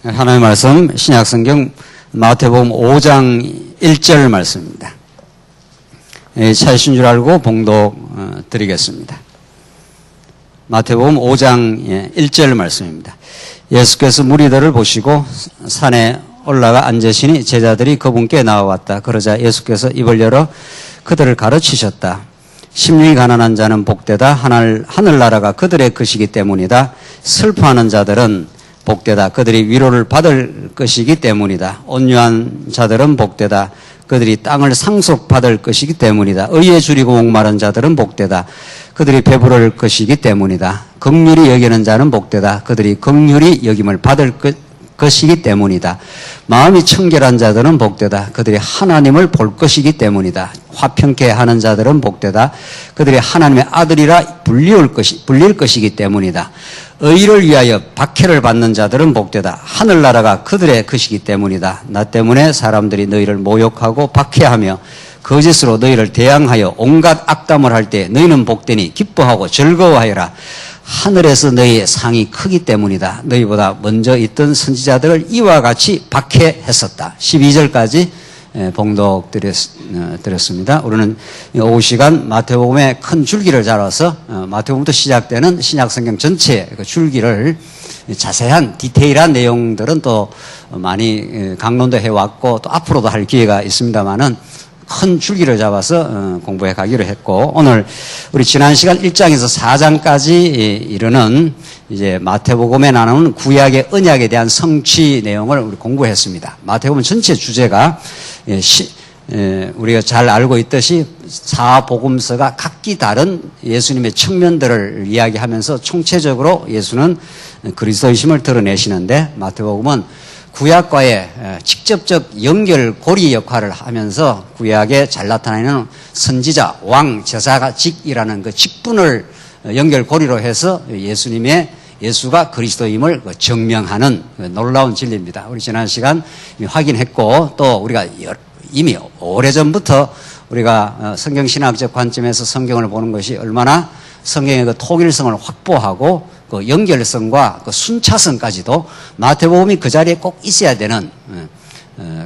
하나님의 말씀 신약성경 마태복음 5장 1절 말씀입니다. 찾으신 줄 알고 봉독 드리겠습니다. 마태복음 5장 1절 말씀입니다. 예수께서 무리들을 보시고 산에 올라가 앉으시니 제자들이 그분께 나와왔다. 그러자 예수께서 입을 열어 그들을 가르치셨다. 심령이 가난한 자는 복되다. 하늘나라가 그들의 것이기 때문이다. 슬퍼하는 자들은 복되다. 그들이 위로를 받을 것이기 때문이다. 온유한 자들은 복되다. 그들이 땅을 상속받을 것이기 때문이다. 의에 줄이고 목마른 자들은 복되다. 그들이 배부를 것이기 때문이다. 긍휼히 여기는 자는 복되다. 그들이 긍휼히 여김을 받을 것이기 때문이다. 마음이 청결한 자들은 복되다. 그들이 하나님을 볼 것이기 때문이다. 화평케 하는 자들은 복되다. 그들이 하나님의 아들이라 불릴 것이기 때문이다. 의를 위하여 박해를 받는 자들은 복되다. 하늘나라가 그들의 것이기 때문이다. 나 때문에 사람들이 너희를 모욕하고 박해하며 거짓으로 너희를 대항하여 온갖 악담을 할 때 너희는 복되니 기뻐하고 즐거워하여라. 하늘에서 너희의 상이 크기 때문이다. 너희보다 먼저 있던 선지자들을 이와 같이 박해했었다. 12절까지 봉독 드렸습니다. 우리는 오후 시간 마태복음의 큰 줄기를 잡아서 마태복음부터 시작되는 신약성경 전체 그 줄기를 자세한 디테일한 내용들은 또 많이 강론도 해왔고 또 앞으로도 할 기회가 있습니다만은 큰 줄기를 잡아서 공부해 가기로 했고, 오늘 우리 지난 시간 1장에서 4장까지 이르는 이제 마태복음에 나오는 구약의 언약에 대한 성취 내용을 우리 공부했습니다. 마태복음 전체 주제가 우리가 잘 알고 있듯이 사복음서가 각기 다른 예수님의 측면들을 이야기하면서 총체적으로 예수는 그리스도이심을 드러내시는데, 마태복음은 구약과의 직접적 연결고리 역할을 하면서 구약에 잘 나타나는 선지자, 왕, 제사직이라는 그 직분을 연결고리로 해서 예수가 그리스도임을 증명하는 놀라운 진리입니다. 우리 지난 시간 확인했고, 또 우리가 이미 오래전부터 우리가 성경신학적 관점에서 성경을 보는 것이 얼마나 성경의 그 통일성을 확보하고 그 연결성과 그 순차성까지도 마태복음이 그 자리에 꼭 있어야 되는,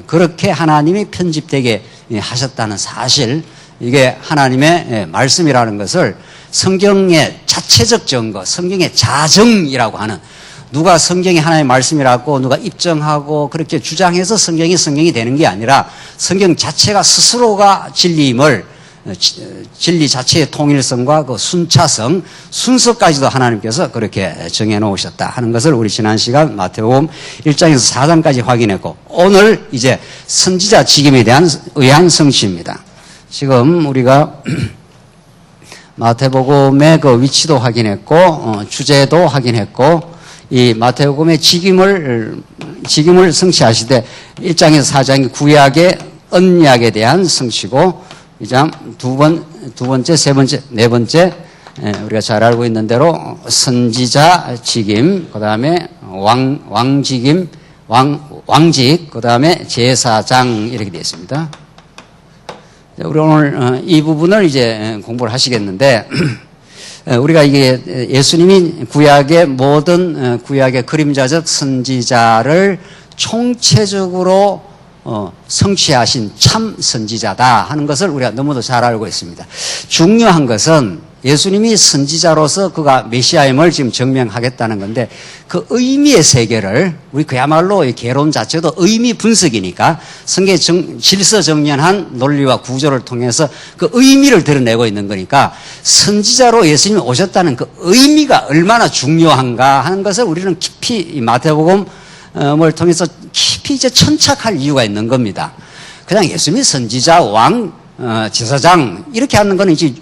그렇게 하나님이 편집되게 하셨다는 사실, 이게 하나님의 말씀이라는 것을 성경의 자체적 증거, 성경의 자정이라고 하는, 누가 성경이 하나님의 말씀이라고 누가 입증하고 그렇게 주장해서 성경이 되는 게 아니라 성경 자체가 스스로가 진리임을, 진리 자체의 통일성과 그 순차성, 순서까지도 하나님께서 그렇게 정해 놓으셨다 하는 것을 우리 지난 시간 마태복음 1장에서 4장까지 확인했고, 오늘 이제 선지자 직임에 대한 의한 성취입니다. 지금 우리가 마태복음의 그 위치도 확인했고, 주제도 확인했고, 이 마태복음의 직임을 성취하시되 1장에서 4장이 구약의 언약에 대한 성취고, 이 장 두 번째, 세 번째, 네 번째, 우리가 잘 알고 있는 대로 선지자 직임, 그 다음에 왕직임, 왕직, 그 다음에 제사장, 이렇게 되어 있습니다. 우리 오늘 이 부분을 이제 공부를 하시겠는데, 우리가 이게 예수님이 구약의 모든 구약의 그림자적 선지자를 총체적으로 성취하신 참 선지자다 하는 것을 우리가 너무도 잘 알고 있습니다. 중요한 것은 예수님이 선지자로서 그가 메시아임을 지금 증명하겠다는 건데, 그 의미의 세계를, 우리 그야말로 이 개론 자체도 의미 분석이니까 성경의 질서정연한 논리와 구조를 통해서 그 의미를 드러내고 있는 거니까, 선지자로 예수님이 오셨다는 그 의미가 얼마나 중요한가 하는 것을 우리는 깊이 이 마태복음을 통해서 깊이 이제 천착할 이유가 있는 겁니다. 그냥 예수님이 선지자, 왕, 제사장 이렇게 하는 거는 이제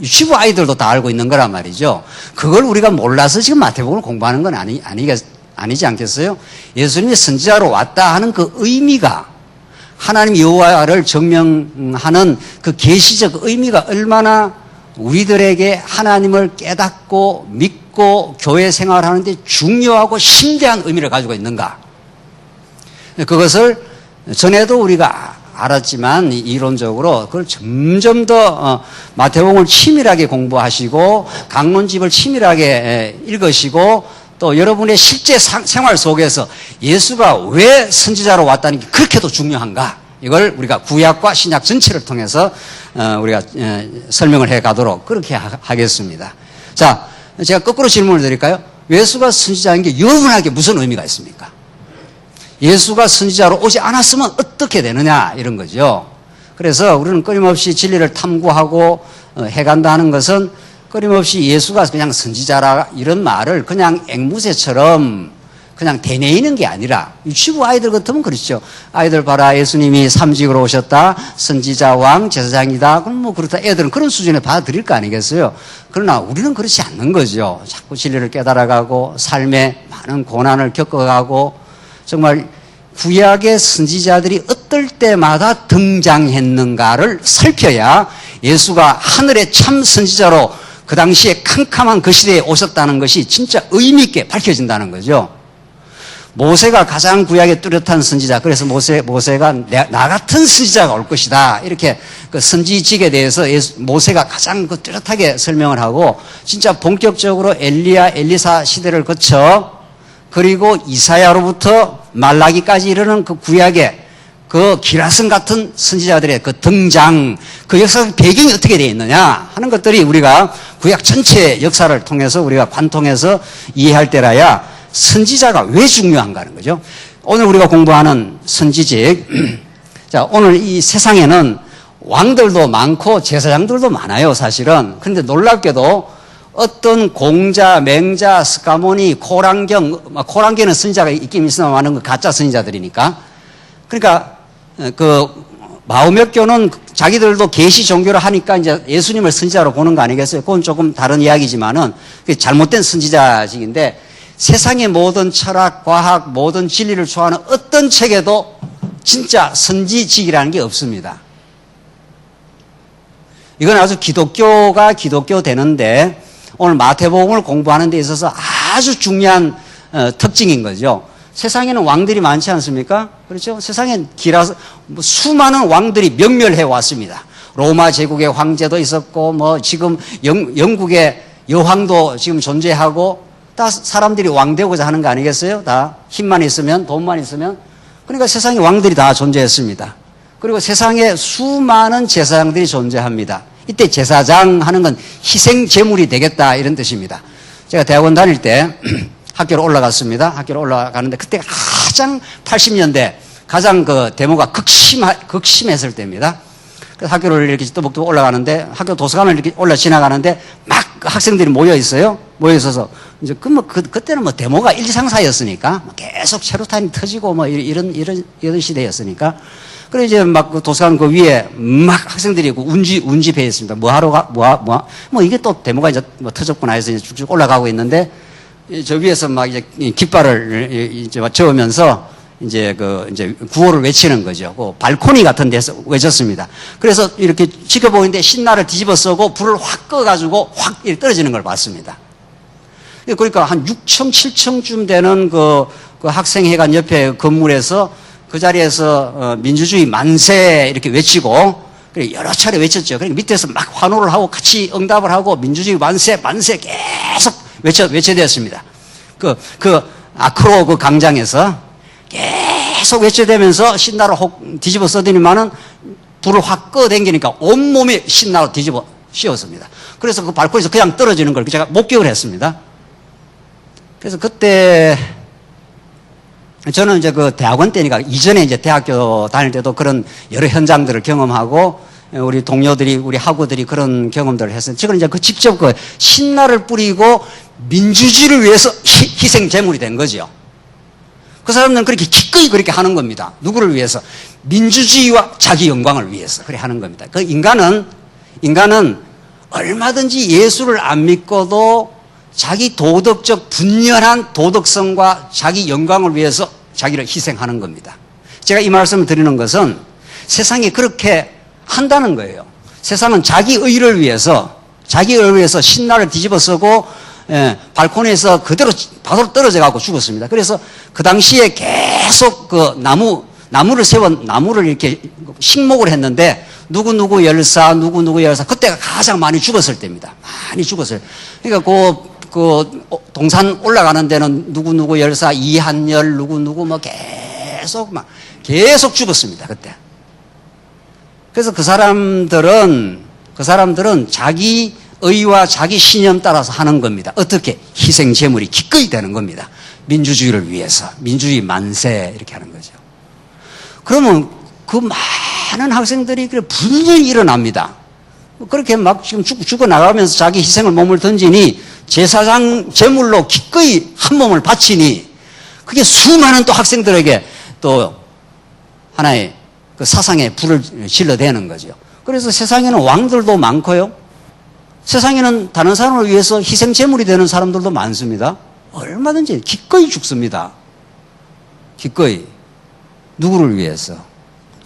유치부 아이들도 다 알고 있는 거란 말이죠. 그걸 우리가 몰라서 지금 마태복음을 공부하는 건 아니지 않겠어요? 예수님이 선지자로 왔다 하는 그 의미가, 하나님 여호와를 증명하는 그 계시적 의미가 얼마나 우리들에게 하나님을 깨닫고 믿고 교회 생활하는 데 중요하고 심대한 의미를 가지고 있는가. 그것을 전에도 우리가 알았지만 이론적으로 그걸 점점 더 마태복음을 치밀하게 공부하시고 강론집을 치밀하게 읽으시고 또 여러분의 실제 생활 속에서 예수가 왜 선지자로 왔다는 게 그렇게도 중요한가? 이걸 우리가 구약과 신약 전체를 통해서 우리가 설명을 해 가도록 그렇게 하겠습니다. 자, 제가 거꾸로 질문을 드릴까요? 예수가 선지자인 게 여러분에게 무슨 의미가 있습니까? 예수가 선지자로 오지 않았으면 어떻게 되느냐 이런 거죠. 그래서 우리는 끊임없이 진리를 탐구하고 해간다 하는 것은 끊임없이 예수가 그냥 선지자라 이런 말을 그냥 앵무새처럼 그냥 되뇌이는 게 아니라 유치부 아이들 같으면 그렇죠. 아이들 봐라 예수님이 삼직으로 오셨다. 선지자 왕 제사장이다. 그럼 뭐 그렇다. 애들은 그런 수준에 받아들일 거 아니겠어요. 그러나 우리는 그렇지 않는 거죠. 자꾸 진리를 깨달아가고 삶에 많은 고난을 겪어가고 정말 구약의 선지자들이 어떨 때마다 등장했는가를 살펴야 예수가 하늘의 참 선지자로 그 당시에 캄캄한 그 시대에 오셨다는 것이 진짜 의미 있게 밝혀진다는 거죠. 모세가 가장 구약의 뚜렷한 선지자. 그래서 모세가 나 같은 선지자가 올 것이다. 이렇게 그 선지직에 대해서 모세가 가장 그 뚜렷하게 설명을 하고 진짜 본격적으로 엘리야, 엘리사 시대를 거쳐 그리고 이사야로부터 말라기까지 이르는 그 구약의 그 기라성 같은 선지자들의 그 등장, 그 역사적 배경이 어떻게 되어 있느냐 하는 것들이 우리가 구약 전체 역사를 통해서 우리가 관통해서 이해할 때라야 선지자가 왜 중요한가 하는 거죠. 오늘 우리가 공부하는 선지직. 자, 오늘 이 세상에는 왕들도 많고 제사장들도 많아요, 사실은. 그런데 놀랍게도 어떤 공자, 맹자, 스가모니, 코란경는 선지자가 있긴 있으나 많은 건 가짜 선지자들이니까. 그러니까 그 마오몇교는 자기들도 계시 종교를 하니까 이제 예수님을 선지자로 보는 거 아니겠어요? 그건 조금 다른 이야기지만은 그게 잘못된 선지자직인데 세상의 모든 철학, 과학, 모든 진리를 좋아하는 어떤 책에도 진짜 선지직이라는 게 없습니다. 이건 아주 기독교가 기독교 되는데 오늘 마태복음을 공부하는 데 있어서 아주 중요한 특징인 거죠. 세상에는 왕들이 많지 않습니까? 그렇죠? 세상엔 수많은 왕들이 명멸해 왔습니다. 로마 제국의 황제도 있었고, 뭐 지금 영국의 여왕도 지금 존재하고, 다 사람들이 왕 되고자 하는 거 아니겠어요? 다 힘만 있으면, 돈만 있으면. 그러니까 세상에 왕들이 다 존재했습니다. 그리고 세상에 수많은 제사장들이 존재합니다. 이때 제사장 하는 건 희생 제물이 되겠다 이런 뜻입니다. 제가 대학원 다닐 때 학교로 올라갔습니다. 학교로 올라가는데 그때 가장 80년대 가장 그 데모가 극심했을 때입니다. 그래서 학교를 이렇게 또박또박 올라가는데 학교 도서관을 이렇게 올라 지나가는데 막 학생들이 모여 있어요. 모여 있어서 이제 그때는 뭐 데모가 1, 2, 3, 4였으니까 계속 체류탄이 터지고 뭐 이런 시대였으니까. 그래 이제 막 그 도서관 그 위에 막 학생들이 운집해 있습니다. 뭐 이게 또 데모가 이제 뭐 터졌구나 해서 이제 쭉쭉 올라가고 있는데 저 위에서 막 이제 깃발을 이제 저으면서 이제 구호를 외치는 거죠. 그 발코니 같은 데서 외쳤습니다. 그래서 이렇게 지켜보는데 신나를 뒤집어 쓰고 불을 확 꺼가지고 확 떨어지는 걸 봤습니다. 그러니까 한 6층, 7층쯤 되는 그 학생회관 옆에 건물에서 그 자리에서 민주주의 만세 이렇게 외치고 여러 차례 외쳤죠. 그러니까 밑에서 막 환호를 하고 같이 응답을 하고 민주주의 만세 만세 계속 외쳐대었습니다. 그 아크로 그 광장에서 계속 외쳐대면서 신나로 혹 뒤집어 써더니만은 불을 확 꺼당기니까 온몸이 신나로 뒤집어 씌웠습니다. 그래서 그 발코니에서 그냥 떨어지는 걸 제가 목격을 했습니다. 그래서 그때 저는 이제 그 대학원 때니까 이전에 이제 대학교 다닐 때도 그런 여러 현장들을 경험하고 우리 동료들이 우리 학우들이 그런 경험들을 했어요. 저는 이제 그 직접 그 신나를 뿌리고 민주주의를 위해서 희생 제물이 된 거죠. 그 사람들은 그렇게 기꺼이 그렇게 하는 겁니다. 누구를 위해서? 민주주의와 자기 영광을 위해서 그렇게 하는 겁니다. 그 인간은 얼마든지 예수를 안 믿고도 자기 도덕적 분열한 도덕성과 자기 영광을 위해서 자기를 희생하는 겁니다. 제가 이 말씀을 드리는 것은 세상이 그렇게 한다는 거예요. 세상은 자기 의를 위해서 신나를 뒤집어 쓰고 발코니에서 그대로 바로 떨어져 가고 죽었습니다. 그래서 그 당시에 계속 그 나무를 이렇게 식목을 했는데 누구 열사 그때가 가장 많이 죽었을 때입니다. 많이 죽었어요. 그러니까 그 동산 올라가는 데는 누구누구 열사, 이한열, 누구누구 뭐 계속 죽었습니다, 그때. 그래서 그 사람들은 자기 의와 자기 신념 따라서 하는 겁니다. 어떻게? 희생 제물이 기꺼이 되는 겁니다. 민주주의를 위해서. 민주주의 만세 이렇게 하는 거죠. 그러면 그 많은 학생들이 분연히 일어납니다. 그렇게 막 지금 죽어나가면서 자기 희생을 몸을 던지니 제사장 제물로 기꺼이 한 몸을 바치니 그게 수많은 또 학생들에게 또 하나의 그 사상에 불을 질러대는 거죠. 그래서 세상에는 왕들도 많고요. 세상에는 다른 사람을 위해서 희생 제물이 되는 사람들도 많습니다. 얼마든지 기꺼이 죽습니다. 기꺼이. 누구를 위해서?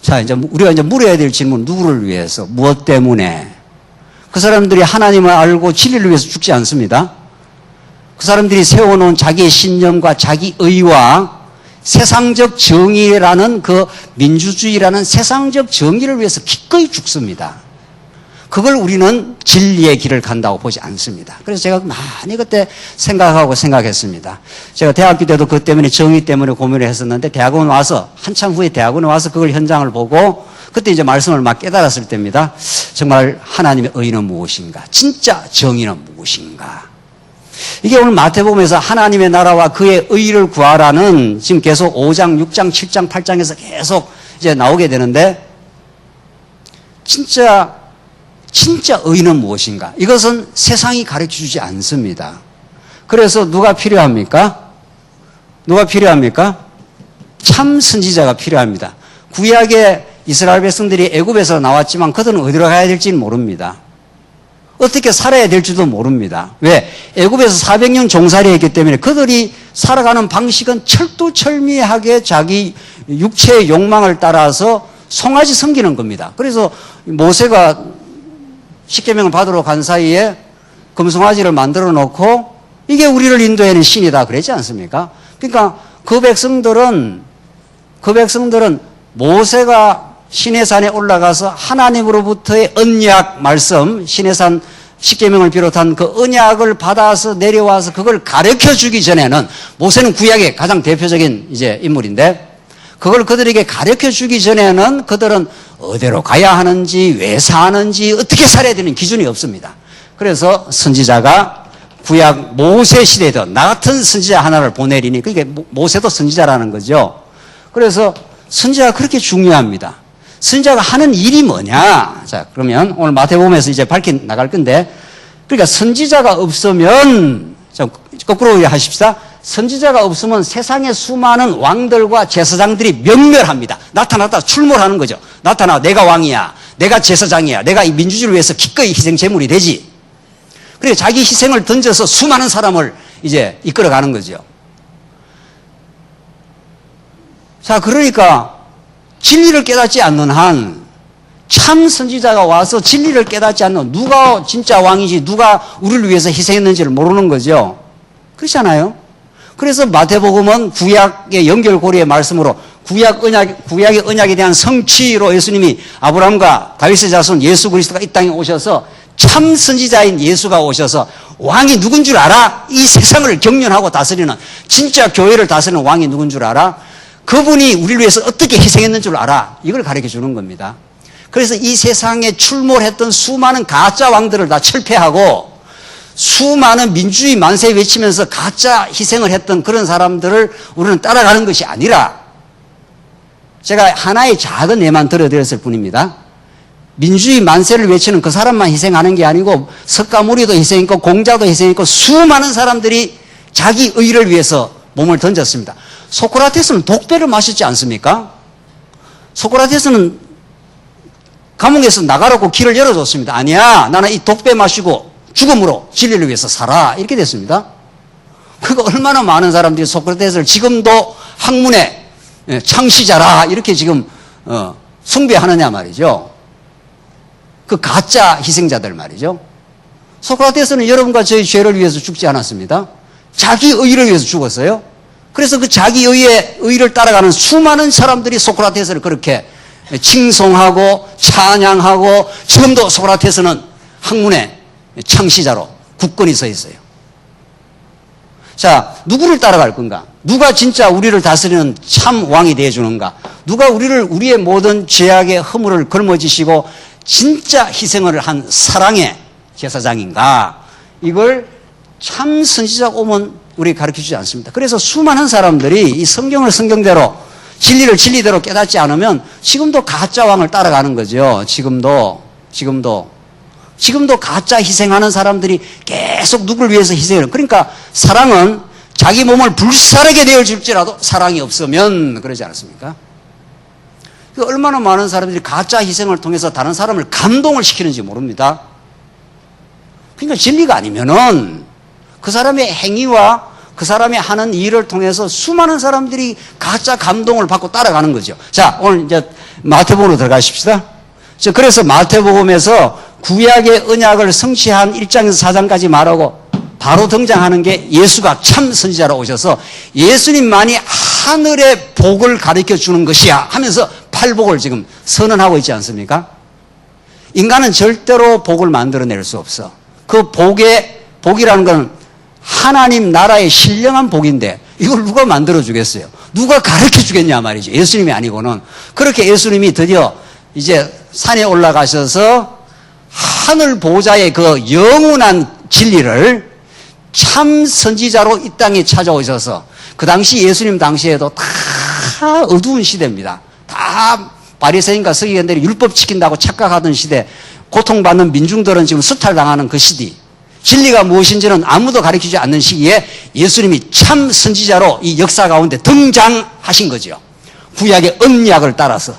자, 이제 우리가 이제 물어야 될 질문, 누구를 위해서? 무엇 때문에? 그 사람들이 하나님을 알고 진리를 위해서 죽지 않습니다. 그 사람들이 세워놓은 자기의 신념과 자기 의와 세상적 정의라는 그 민주주의라는 세상적 정의를 위해서 기꺼이 죽습니다. 그걸 우리는 진리의 길을 간다고 보지 않습니다. 그래서 제가 많이 그때 생각했습니다. 제가 대학교 때도 그 때문에 정의 때문에 고민을 했었는데 대학원 와서 한참 후에 대학원에 와서 그걸 현장을 보고 그때 이제 말씀을 막 깨달았을 때입니다. 정말 하나님의 의는 무엇인가? 진짜 정의는 무엇인가? 이게 오늘 마태복음에서 하나님의 나라와 그의 의를 구하라는 지금 계속 5장, 6장, 7장, 8장에서 계속 이제 나오게 되는데 진짜 의는 무엇인가? 이것은 세상이 가르쳐주지 않습니다. 그래서 누가 필요합니까? 누가 필요합니까? 참 선지자가 필요합니다. 구약의 이스라엘 백성들이 애굽에서 나왔지만 그들은 어디로 가야 될지는 모릅니다. 어떻게 살아야 될지도 모릅니다. 왜? 애굽에서 400년 종살이 했기 때문에 그들이 살아가는 방식은 철두철미하게 자기 육체의 욕망을 따라서 송아지 섬기는 겁니다. 그래서 모세가 십계명을 받으러 간 사이에 금송아지를 만들어 놓고 이게 우리를 인도하는 신이다 그랬지 않습니까? 그러니까 그 백성들은 모세가 시내산에 올라가서 하나님으로부터의 언약 말씀, 시내산 십계명을 비롯한 그 언약을 받아서 내려와서 그걸 가르쳐 주기 전에는 모세는 구약의 가장 대표적인 이제 인물인데 그걸 그들에게 가르쳐 주기 전에는 그들은 어디로 가야 하는지, 왜 사는지, 어떻게 살아야 되는 기준이 없습니다. 그래서 선지자가 구약 모세 시대에도 나 같은 선지자 하나를 보내리니 그게 모세도 선지자라는 거죠. 그래서 선지자가 그렇게 중요합니다. 선지자가 하는 일이 뭐냐? 자, 그러면 오늘 마태복음에서 이제 밝혀 나갈 건데, 그러니까 선지자가 없으면, 자, 거꾸로 하십시다. 선지자가 없으면 세상의 수많은 왕들과 제사장들이 멸멸합니다. 나타났다 출몰하는 거죠. 나타나 내가 왕이야. 내가 제사장이야. 내가 이 민주주의를 위해서 기꺼이 희생 제물이 되지. 그래서 자기 희생을 던져서 수많은 사람을 이제 이끌어가는 거죠. 자, 그러니까 진리를 깨닫지 않는 한 참 선지자가 와서 진리를 깨닫지 않는 누가 진짜 왕이지 누가 우리를 위해서 희생했는지를 모르는 거죠. 그렇잖아요. 그래서 마태복음은 구약의 연결고리의 말씀으로 구약의 언약에 대한 성취로 예수님이 아브라함과 다윗의 자손 예수 그리스도가 이 땅에 오셔서 참 선지자인 예수가 오셔서 왕이 누군 줄 알아? 이 세상을 경륜하고 다스리는 진짜 교회를 다스리는 왕이 누군 줄 알아? 그분이 우리를 위해서 어떻게 희생했는 줄 알아? 이걸 가르쳐 주는 겁니다. 그래서 이 세상에 출몰했던 수많은 가짜 왕들을 다 철폐하고 수많은 민주주의 만세 외치면서 가짜 희생을 했던 그런 사람들을 우리는 따라가는 것이 아니라 제가 하나의 작은 예만 들어드렸을 뿐입니다. 민주주의 만세를 외치는 그 사람만 희생하는 게 아니고 석가모니도 희생했고 공자도 희생했고 수많은 사람들이 자기 의를 위해서 몸을 던졌습니다. 소크라테스는 독배를 마셨지 않습니까? 소크라테스는 감옥에서 나가라고 길을 열어줬습니다. 아니야, 나는 이 독배 마시고 죽음으로 진리를 위해서 살아. 이렇게 됐습니다. 그거 얼마나 많은 사람들이 소크라테스를 지금도 학문의 창시자라 이렇게 지금 숭배하느냐 말이죠. 그 가짜 희생자들 말이죠. 소크라테스는 여러분과 저희 죄를 위해서 죽지 않았습니다. 자기 의를 위해서 죽었어요. 그래서 그 자기 의를 따라가는 수많은 사람들이 소크라테스를 그렇게 칭송하고 찬양하고 지금도 소크라테스는 학문의 창시자로 굳건히 서 있어요. 자, 누구를 따라갈 건가? 누가 진짜 우리를 다스리는 참 왕이 되어주는가? 누가 우리의 모든 죄악의 허물을 걸머지시고 진짜 희생을 한 사랑의 제사장인가? 이걸 참 선지자가 오면 우리 가르쳐 주지 않습니다. 그래서 수많은 사람들이 이 성경을 성경대로 진리를 진리대로 깨닫지 않으면 지금도 가짜 왕을 따라가는 거죠. 지금도 가짜 희생하는 사람들이 계속 누구를 위해서 희생을. 그러니까 사랑은 자기 몸을 불사르게 되어줄지라도 사랑이 없으면 그러지 않습니까? 얼마나 많은 사람들이 가짜 희생을 통해서 다른 사람을 감동을 시키는지 모릅니다. 그러니까 진리가 아니면은 그 사람의 행위와 그 사람이 하는 일을 통해서 수많은 사람들이 가짜 감동을 받고 따라가는 거죠. 자, 오늘 이제 마태복음으로 들어가십시다. 그래서 마태복음에서 구약의 언약을 성취한 1장에서 4장까지 말하고 바로 등장하는 게 예수가 참 선지자로 오셔서 예수님만이 하늘의 복을 가르쳐 주는 것이야 하면서 팔복을 지금 선언하고 있지 않습니까? 인간은 절대로 복을 만들어낼 수 없어. 그 복이라는 건 하나님 나라의 신령한 복인데 이걸 누가 만들어주겠어요? 누가 가르쳐 주겠냐 말이죠. 예수님이 아니고는. 그렇게 예수님이 드디어 이제 산에 올라가셔서 하늘 보좌의 그 영원한 진리를 참 선지자로 이 땅에 찾아오셔서 그 당시 예수님 당시에도 다 어두운 시대입니다. 다 바리새인과 서기관들이 율법 지킨다고 착각하던 시대, 고통받는 민중들은 지금 수탈당하는 그 시대, 진리가 무엇인지는 아무도 가르치지 않는 시기에 예수님이 참 선지자로 이 역사 가운데 등장하신 거죠. 구약의 언약을 따라서.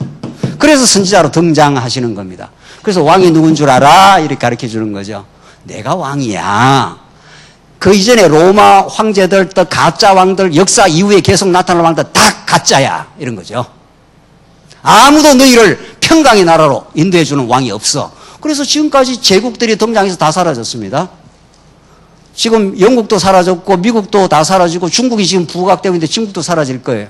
그래서 선지자로 등장하시는 겁니다. 그래서 왕이 누군 줄 알아? 이렇게 가르쳐 주는 거죠. 내가 왕이야. 그 이전에 로마 황제들, 또 가짜 왕들, 역사 이후에 계속 나타날 왕들 다 가짜야. 이런 거죠. 아무도 너희를 평강의 나라로 인도해 주는 왕이 없어. 그래서 지금까지 제국들이 등장해서 다 사라졌습니다. 지금 영국도 사라졌고 미국도 다 사라지고 중국이 지금 부각되고 있는데 중국도 사라질 거예요.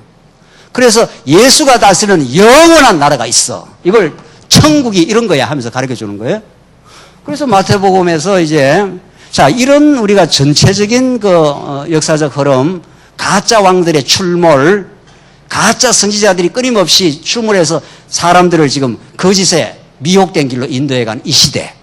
그래서 예수가 다스리는 영원한 나라가 있어. 이걸 천국이 이런 거야 하면서 가르쳐 주는 거예요. 그래서 마태복음에서 이제 자, 이런 우리가 전체적인 그 역사적 흐름, 가짜 왕들의 출몰, 가짜 선지자들이 끊임없이 출몰해서 사람들을 지금 거짓에 미혹된 길로 인도해간 이 시대.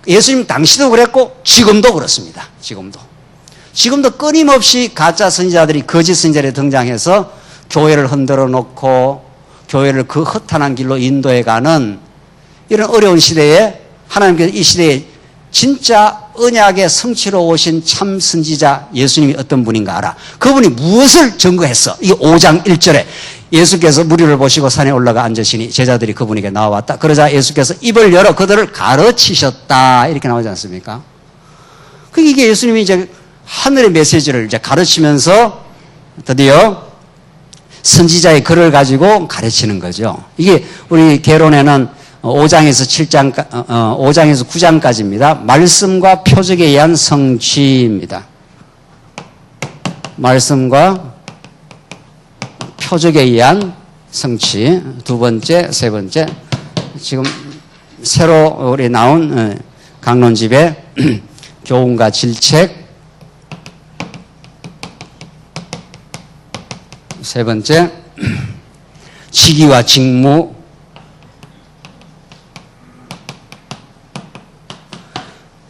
예수님 당시도 그랬고 지금도 그렇습니다. 지금도 끊임없이 가짜 선지자들이 거짓 선지자들이 등장해서 교회를 흔들어 놓고 교회를 그 허탄한 길로 인도해가는 이런 어려운 시대에 하나님께서 이 시대에 진짜 언약의 성취로 오신 참 선지자 예수님이 어떤 분인가 알아. 그분이 무엇을 증거했어? 이 5장 1절에 예수께서 무리를 보시고 산에 올라가 앉으시니 제자들이 그분에게 나와왔다. 그러자 예수께서 입을 열어 그들을 가르치셨다. 이렇게 나오지 않습니까? 이게 예수님이 이제 하늘의 메시지를 이제 가르치면서 드디어 선지자의 글을 가지고 가르치는 거죠. 이게 우리 개론에는 5장에서 9장까지입니다. 말씀과 표적에 의한 성취입니다. 말씀과 표적에 의한 성취. 두 번째, 세 번째. 지금 새로 우리 나온 강론집의 교훈과 질책. 세 번째, 직위와 직무.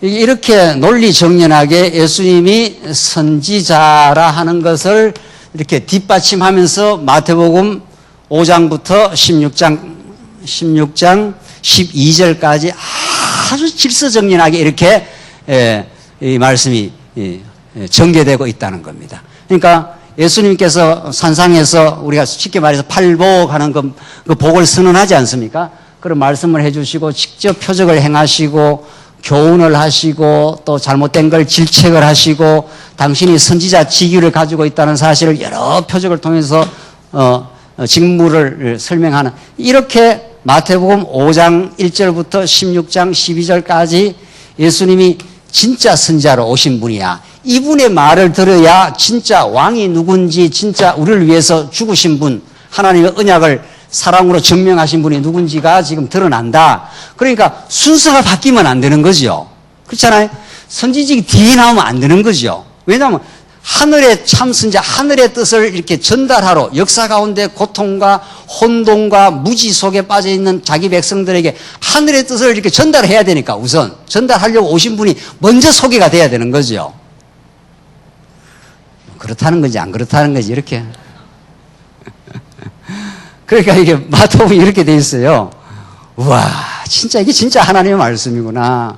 이렇게 논리정연하게 예수님이 선지자라 하는 것을 이렇게 뒷받침하면서 마태복음 5장부터 16장 12절까지 아주 질서정연하게 이렇게 이 말씀이 전개되고 있다는 겁니다. 그러니까 예수님께서 산상에서 우리가 쉽게 말해서 팔복하는 그 복을 선언하지 않습니까? 그런 말씀을 해주시고 직접 표적을 행하시고 교훈을 하시고 또 잘못된 걸 질책을 하시고 당신이 선지자 직위를 가지고 있다는 사실을 여러 표적을 통해서 직무를 설명하는 이렇게 마태복음 5장 1절부터 16장 12절까지 예수님이 진짜 선지자로 오신 분이야. 이분의 말을 들어야 진짜 왕이 누군지 진짜 우리를 위해서 죽으신 분 하나님의 언약을 사랑으로 증명하신 분이 누군지가 지금 드러난다. 그러니까 순서가 바뀌면 안 되는 거죠. 그렇잖아요. 선지직이 뒤에 나오면 안 되는 거죠. 왜냐하면 하늘의 참선자, 하늘의 뜻을 이렇게 전달하러 역사 가운데 고통과 혼돈과 무지 속에 빠져 있는 자기 백성들에게 하늘의 뜻을 이렇게 전달해야 되니까 우선 전달하려고 오신 분이 먼저 소개가 돼야 되는 거죠. 그렇다는 건지 안 그렇다는 건지 이렇게. 그러니까 이게 마태복음이 이렇게 돼 있어요. 우와, 진짜 이게 진짜 하나님의 말씀이구나.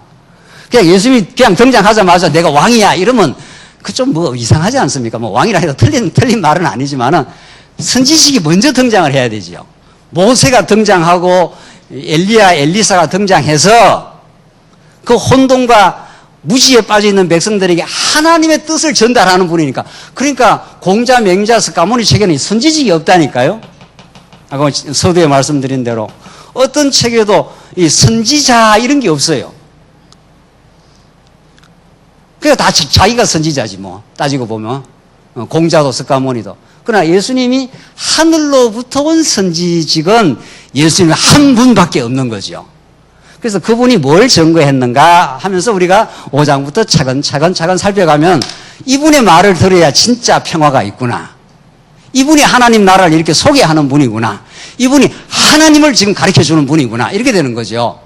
그냥 예수님이 그냥 등장하자마자 내가 왕이야 이러면 그 좀 뭐 이상하지 않습니까? 뭐 왕이라 해도 틀린 말은 아니지만은 선지식이 먼저 등장을 해야 되지요. 모세가 등장하고 엘리야, 엘리사가 등장해서 그 혼돈과 무지에 빠져 있는 백성들에게 하나님의 뜻을 전달하는 분이니까. 그러니까 공자, 맹자, 스가모니 책에는 선지식이 없다니까요. 아까 서두에 말씀드린 대로 어떤 책에도 이 선지자 이런 게 없어요. 그러니까 다 자기가 선지자지 뭐 따지고 보면 공자도 스가모니도. 그러나 예수님이 하늘로부터 온 선지직은 예수님 한 분밖에 없는 거죠. 그래서 그분이 뭘 증거했는가 하면서 우리가 5장부터 차근차근 살펴가면 이분의 말을 들어야 진짜 평화가 있구나. 이분이 하나님 나라를 이렇게 소개하는 분이구나. 이분이 하나님을 지금 가르쳐주는 분이구나. 이렇게 되는 거죠.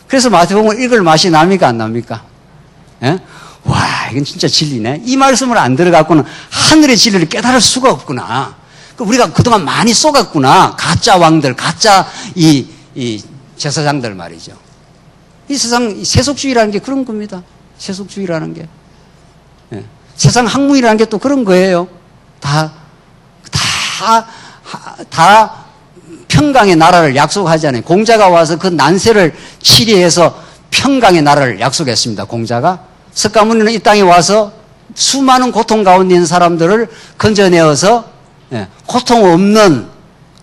그래서 마태복음을 읽을 맛이 납니까 안 납니까? 예? 와, 이건 진짜 진리네. 이 말씀을 안 들어갖고는 하늘의 진리를 깨달을 수가 없구나. 우리가 그동안 많이 쏘갔구나. 가짜 왕들, 가짜 이 제사장들 말이죠. 이 세상 세속주의라는 게 그런 겁니다. 세속주의라는 게. 예. 세상 학문이라는 게 또 그런 거예요. 다 평강의 나라를 약속하지 않아요. 공자가 와서 그 난세를 치리해서 평강의 나라를 약속했습니다. 공자가. 석가모니는 이 땅에 와서 수많은 고통 가운데 있는 사람들을 건져내어서 고통 없는,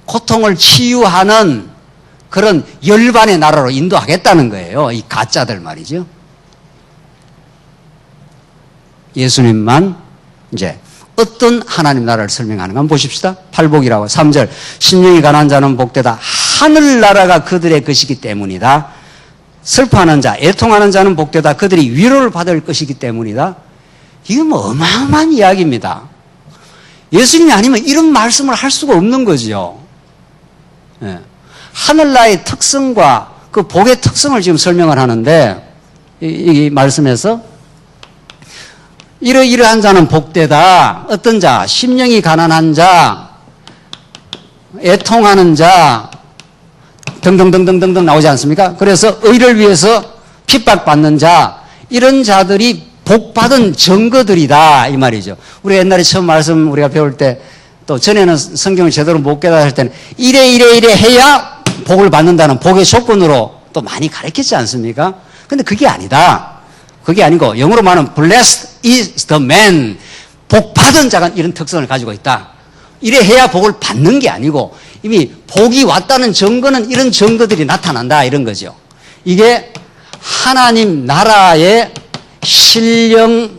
고통을 치유하는 그런 열반의 나라로 인도하겠다는 거예요. 이 가짜들 말이죠. 예수님만 이제 어떤 하나님 나라를 설명하는가 한번 보십시다. 팔복이라고 3절 심령이 가난한 자는 복되다. 하늘나라가 그들의 것이기 때문이다. 슬퍼하는 자, 애통하는 자는 복되다. 그들이 위로를 받을 것이기 때문이다. 이건 뭐 어마어마한 이야기입니다. 예수님이 아니면 이런 말씀을 할 수가 없는 거죠. 예. 하늘나라의 특성과 그 복의 특성을 지금 설명을 하는데 이 말씀에서 이러이러한 자는 복되다. 어떤 자? 심령이 가난한 자, 애통하는 자 등등등등등등 나오지 않습니까? 그래서 의를 위해서 핍박받는 자, 이런 자들이 복받은 증거들이다 이 말이죠. 우리 옛날에 처음 말씀 우리가 배울 때 또 전에는 성경을 제대로 못 깨달을 때는 이래 해야 복을 받는다는 복의 조건으로 또 많이 가르쳤지 않습니까? 근데 그게 아니다. 그게 아니고 영어로 말하면 blessed is the man. 복 받은 자가 이런 특성을 가지고 있다. 이래 해야 복을 받는 게 아니고 이미 복이 왔다는 증거는 이런 증거들이 나타난다 이런 거죠. 이게 하나님 나라의 신령한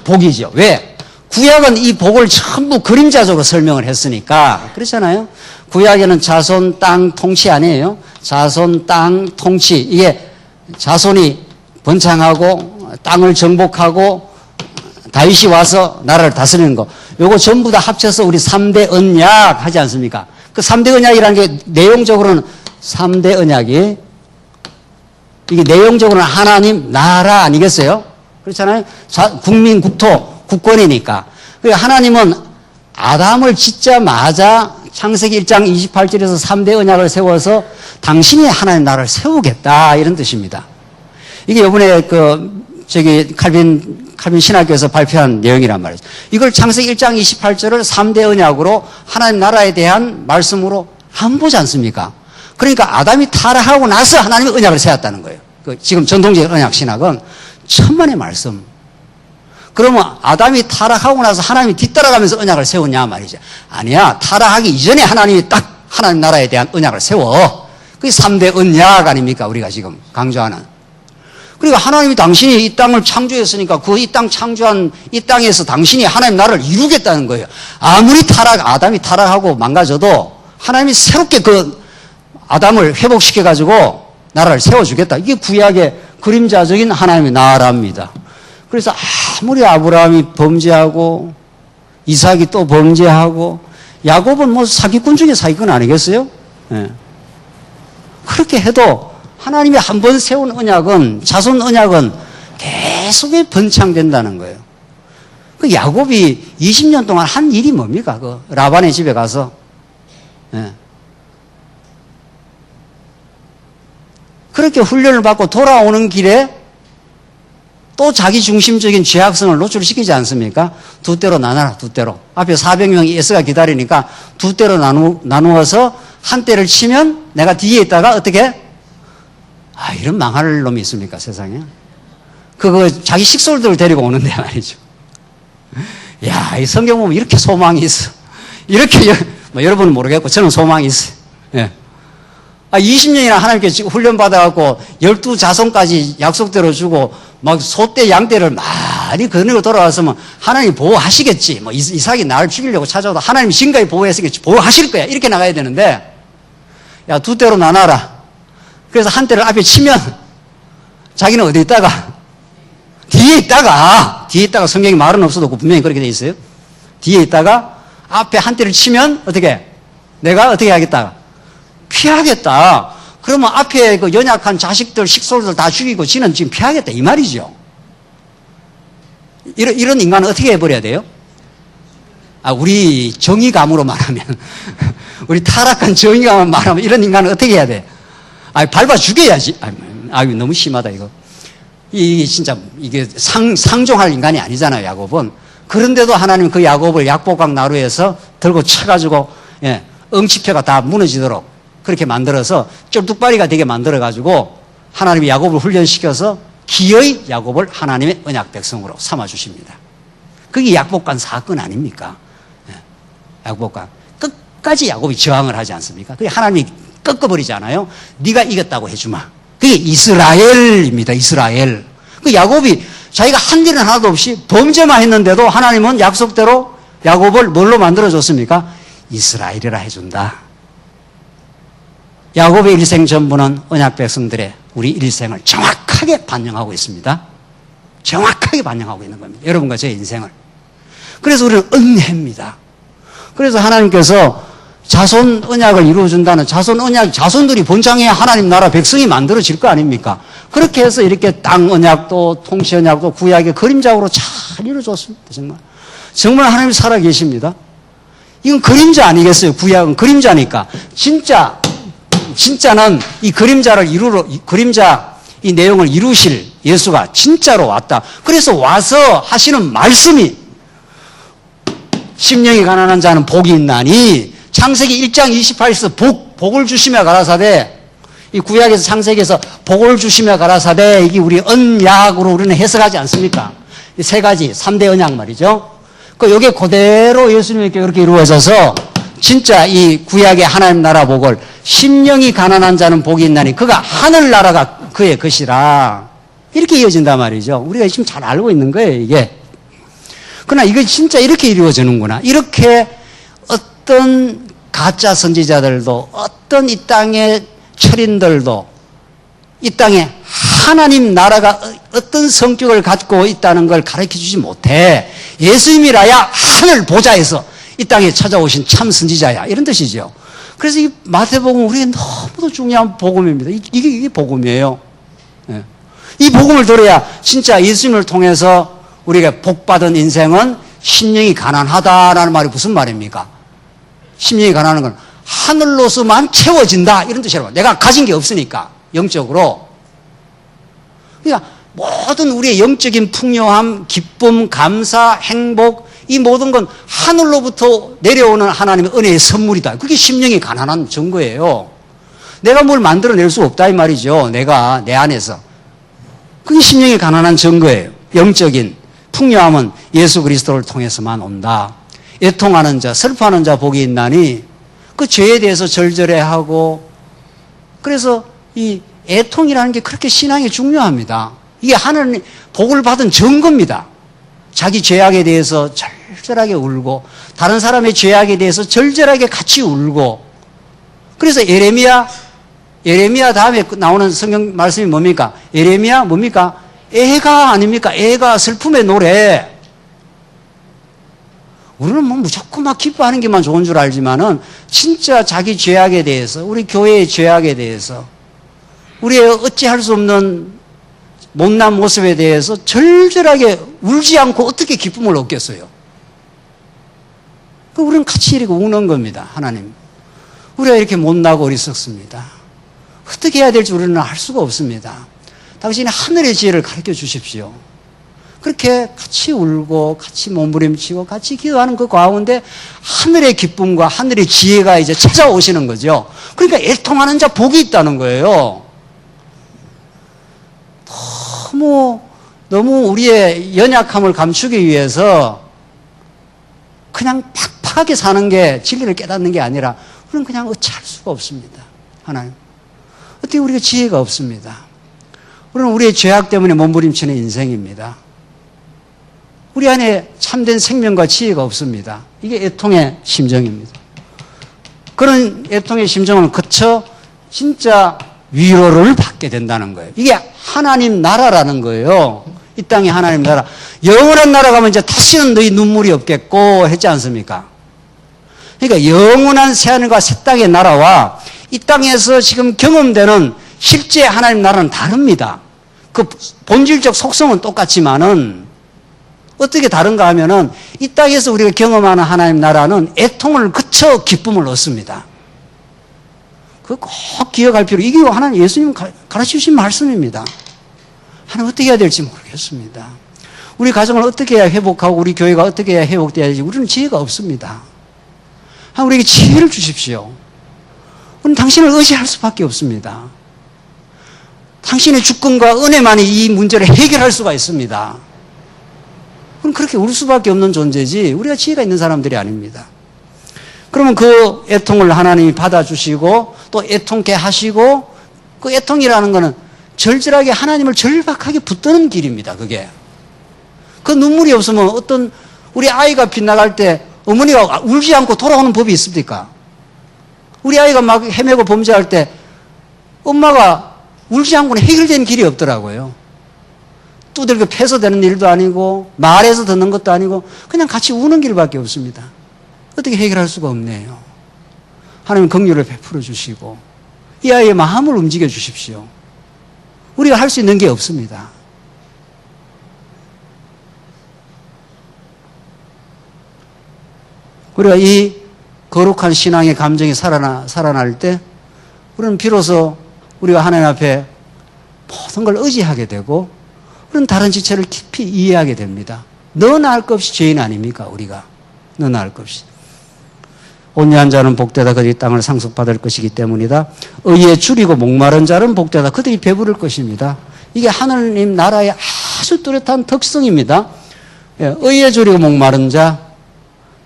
복이죠. 왜? 구약은 이 복을 전부 그림자적으로 설명을 했으니까. 그렇잖아요. 구약에는 자손 땅 통치 아니에요. 자손 땅 통치. 이게 자손이 번창하고 땅을 정복하고 다윗이 와서 나라를 다스리는 거. 요거 전부 다 합쳐서 우리 3대 언약 하지 않습니까? 그 3대 언약이라는 게 내용적으로는 3대 언약이 이게 내용적으로는 하나님 나라 아니겠어요? 그렇잖아요. 국민 국토 국권이니까. 그러니까 하나님은 아담을 짓자마자 창세기 1장 28절에서 3대 언약을 세워서 당신이 하나님 나라를 세우겠다 이런 뜻입니다. 이게 이번에 칼빈 신학교에서 발표한 내용이란 말이죠. 이걸 창세기 1장 28절을 3대 언약으로 하나님 나라에 대한 말씀으로 안 보지 않습니까? 그러니까 아담이 타락하고 나서 하나님이 언약을 세웠다는 거예요. 지금 전통적인 언약 신학은 천만의 말씀. 그러면 아담이 타락하고 나서 하나님이 뒤따라가면서 언약을 세웠냐 말이죠. 아니야. 타락하기 이전에 하나님이 딱 하나님 나라에 대한 언약을 세워. 그게 3대 언약 아닙니까? 우리가 지금 강조하는. 그러니까 하나님이 당신이 이 땅을 창조했으니까 그 이 땅 창조한 이 땅에서 당신이 하나님 나라를 이루겠다는 거예요. 아무리 아담이 타락하고 망가져도 하나님이 새롭게 그 아담을 회복시켜가지고 나라를 세워주겠다. 이게 구약의 그림자적인 하나님의 나라입니다. 그래서 아무리 아브라함이 범죄하고 이삭이 또 범죄하고 야곱은 뭐 사기꾼 중에 사기꾼 아니겠어요? 예. 그렇게 해도 하나님이 한 번 세운 언약은, 자손 언약은 계속 번창된다는 거예요. 그 야곱이 20년 동안 한 일이 뭡니까? 그 라반의 집에 가서. 예. 그렇게 훈련을 받고 돌아오는 길에 또 자기 중심적인 죄악성을 노출시키지 않습니까? 두 대로 나눠라, 두 대로. 앞에 400명이 예수가 기다리니까 두 대로 나누어서 한 대를 치면 내가 뒤에 있다가 어떻게? 아, 이런 망할 놈이 있습니까, 세상에? 그거 자기 식솔들을 데리고 오는데 말이죠. 야, 이 성경 보면 이렇게 소망이 있어. 이렇게, 뭐 여러분은 모르겠고 저는 소망이 있어요. 예. 20년이나 하나님께 훈련받아갖고 12자손까지 약속대로 주고 막 소떼 양떼를 많이 거느리고 돌아왔으면 하나님이 보호하시겠지. 뭐 이삭이 나를 죽이려고 찾아와도 하나님이 진가히 보호했으니까 보호하실 거야. 이렇게 나가야 되는데, 야, 두 대로 나눠라. 그래서 한 대를 앞에 치면 자기는 어디 있다가? 뒤에 있다가 성경에 말은 없어도 분명히 그렇게 돼 있어요. 뒤에 있다가 앞에 한 대를 치면 어떻게? 내가 어떻게 하겠다? 피하겠다. 그러면 앞에 그 연약한 자식들, 식솔들 다 죽이고 지는 지금 피하겠다. 이 말이죠. 이런 인간은 어떻게 해버려야 돼요? 우리 정의감으로 말하면, 우리 타락한 정의감으로 말하면 이런 인간은 어떻게 해야 돼? 밟아 죽여야지. 너무 심하다, 이거. 이게 진짜, 이게 상종할 인간이 아니잖아요, 야곱은. 그런데도 하나님 그 야곱을 약복강 나루에서 들고 쳐가지고, 예, 엉치표가 다 무너지도록 그렇게 만들어서 쫄뚝발이가 되게 만들어가지고 하나님이 야곱을 훈련시켜서 기어이 야곱을 하나님의 언약 백성으로 삼아주십니다. 그게 약복강 사건 아닙니까? 약복강. 끝까지 야곱이 저항을 하지 않습니까? 그게 하나님이 꺾어버리잖아요. 네가 이겼다고 해주마. 그게 이스라엘입니다. 이스라엘. 그 야곱이 자기가 한 일은 하나도 없이 범죄만 했는데도 하나님은 약속대로 야곱을 뭘로 만들어줬습니까? 이스라엘이라 해준다. 야곱의 일생 전부는 언약 백성들의 우리 일생을 정확하게 반영하고 있습니다. 정확하게 반영하고 있는 겁니다. 여러분과 제 인생을. 그래서 우리는 은혜입니다. 그래서 하나님께서 자손 언약을 이루어준다는 자손 언약, 자손들이 번창해야 하나님 나라 백성이 만들어질 거 아닙니까? 그렇게 해서 이렇게 땅 언약도 통치 언약도 구약의 그림자로 잘 이루어졌습니다. 정말 하나님이 살아계십니다. 이건 그림자 아니겠어요? 구약은 그림자니까. 진짜는 이 그림자 이 내용을 이루실 예수가 진짜로 왔다. 그래서 와서 하시는 말씀이 심령이 가난한 자는 복이 있나니 창세기 1장 28에서 복을 주시며 가라사대, 이 구약에서 창세기에서 복을 주시며 가라사대, 이게 우리 언약으로 우리는 해석하지 않습니까? 이 세 가지 3대 언약 말이죠. 요게 그대로 예수님께 그렇게 이루어져서 진짜 이 구약의 하나님 나라 복을 심령이 가난한 자는 복이 있나니 그가 하늘나라가 그의 것이라, 이렇게 이어진단 말이죠. 우리가 지금 잘 알고 있는 거예요, 이게. 그러나 이게 진짜 이렇게 이루어지는구나. 이렇게 어떤 가짜 선지자들도, 어떤 이 땅의 철인들도 이 땅에 하나님 나라가 어떤 성격을 갖고 있다는 걸 가르쳐 주지 못해. 예수님이라야 하늘 보좌에서 이 땅에 찾아오신 참 선지자야, 이런 뜻이죠. 그래서 이 마태복음 우리에게 너무도 중요한 복음입니다. 이게 복음이에요. 네. 이 복음을 들어야 진짜 예수님을 통해서 우리가 복받은 인생은 심령이 가난하다라는 말이 무슨 말입니까? 심령이 가난한 건 하늘로서만 채워진다, 이런 뜻이라고. 내가 가진 게 없으니까 영적으로. 그러니까 모든 우리의 영적인 풍요함, 기쁨, 감사, 행복, 이 모든 건 하늘로부터 내려오는 하나님의 은혜의 선물이다. 그게 심령이 가난한 증거예요. 내가 뭘 만들어낼 수 없다 이 말이죠. 내가 내 안에서. 그게 심령이 가난한 증거예요. 영적인 풍요함은 예수 그리스도를 통해서만 온다. 애통하는 자, 슬퍼하는 자 복이 있나니, 그 죄에 대해서 절절해하고, 그래서 이 애통이라는 게 그렇게 신앙이 중요합니다. 이게 하나님 복을 받은 증거입니다. 자기 죄악에 대해서 절절하게 울고, 다른 사람의 죄악에 대해서 절절하게 같이 울고. 그래서 예레미야 다음에 나오는 성경 말씀이 뭡니까? 예레미야 뭡니까? 애가 아닙니까? 애가 슬픔의 노래. 우리는 뭐 무조건 막 기뻐하는 게만 좋은 줄 알지만은 진짜 자기 죄악에 대해서, 우리 교회의 죄악에 대해서, 우리의 어찌할 수 없는 못난 모습에 대해서 절절하게 울지 않고 어떻게 기쁨을 얻겠어요? 우리는 같이 이렇게 우는 겁니다. 하나님, 우리가 이렇게 못나고 어리석습니다. 어떻게 해야 될지 우리는 알 수가 없습니다. 당신이 하늘의 지혜를 가르쳐 주십시오. 그렇게 같이 울고 같이 몸부림치고 같이 기도하는 그 가운데 하늘의 기쁨과 하늘의 지혜가 이제 찾아오시는 거죠. 그러니까 애통하는 자 복이 있다는 거예요. 너무 우리의 연약함을 감추기 위해서 그냥 팍팍하게 사는 게 진리를 깨닫는 게 아니라 우리는 그냥 어찌할 수가 없습니다. 하나님, 어떻게 우리가 지혜가 없습니다. 우리는 우리의 죄악 때문에 몸부림치는 인생입니다. 우리 안에 참된 생명과 지혜가 없습니다. 이게 애통의 심정입니다. 그런 애통의 심정을 거쳐 진짜 위로를 받게 된다는 거예요. 이게 하나님 나라라는 거예요. 이 땅이 하나님 나라. 영원한 나라 가면 이제 다시는 너희 눈물이 없겠고 했지 않습니까? 그러니까 영원한 새하늘과 새 땅의 나라와 이 땅에서 지금 경험되는 실제 하나님 나라는 다릅니다. 그 본질적 속성은 똑같지만은 어떻게 다른가 하면은 이 땅에서 우리가 경험하는 하나님 나라는 애통을 거쳐 기쁨을 얻습니다. 그거 꼭 기억할 필요. 이게 하나님 예수님 가르쳐 주신 말씀입니다. 하나님 어떻게 해야 될지 모르겠습니다. 우리 가정을 어떻게 해야 회복하고 우리 교회가 어떻게 해야 회복돼야 될지 우리는 지혜가 없습니다. 하나님 우리에게 지혜를 주십시오. 우리는 당신을 의지할 수밖에 없습니다. 당신의 주권과 은혜만이 이 문제를 해결할 수가 있습니다. 그럼 그렇게 울 수밖에 없는 존재지 우리가 지혜가 있는 사람들이 아닙니다. 그러면 그 애통을 하나님이 받아주시고 또 애통케 하시고 그 애통이라는 거는 절절하게 하나님을 절박하게 붙드는 길입니다. 그게. 그 눈물이 없으면 어떤 우리 아이가 빗나갈 때 어머니가 울지 않고 돌아오는 법이 있습니까? 우리 아이가 막 헤매고 범죄할 때 엄마가 울지 않고는 해결되는 길이 없더라고요. 두들겨 패서 되는 일도 아니고 말해서 듣는 것도 아니고 그냥 같이 우는 길밖에 없습니다. 어떻게 해결할 수가 없네요. 하나님 긍휼을 베풀어 주시고 이 아이의 마음을 움직여 주십시오. 우리가 할 수 있는 게 없습니다. 우리가 이 거룩한 신앙의 감정이 살아날 때 우리는 비로소 우리가 하나님 앞에 모든 걸 의지하게 되고 우리는 다른 지체를 깊이 이해하게 됩니다. 너나 할 것 없이 죄인 아닙니까? 우리가. 너나 할 것 없이. 온유한 자는 복되다 그들이 땅을 상속받을 것이기 때문이다. 의에 줄이고 목마른 자는 복되다 그들이 배부를 것입니다. 이게 하나님 나라의 아주 뚜렷한 특성입니다. 의에 줄이고 목마른 자,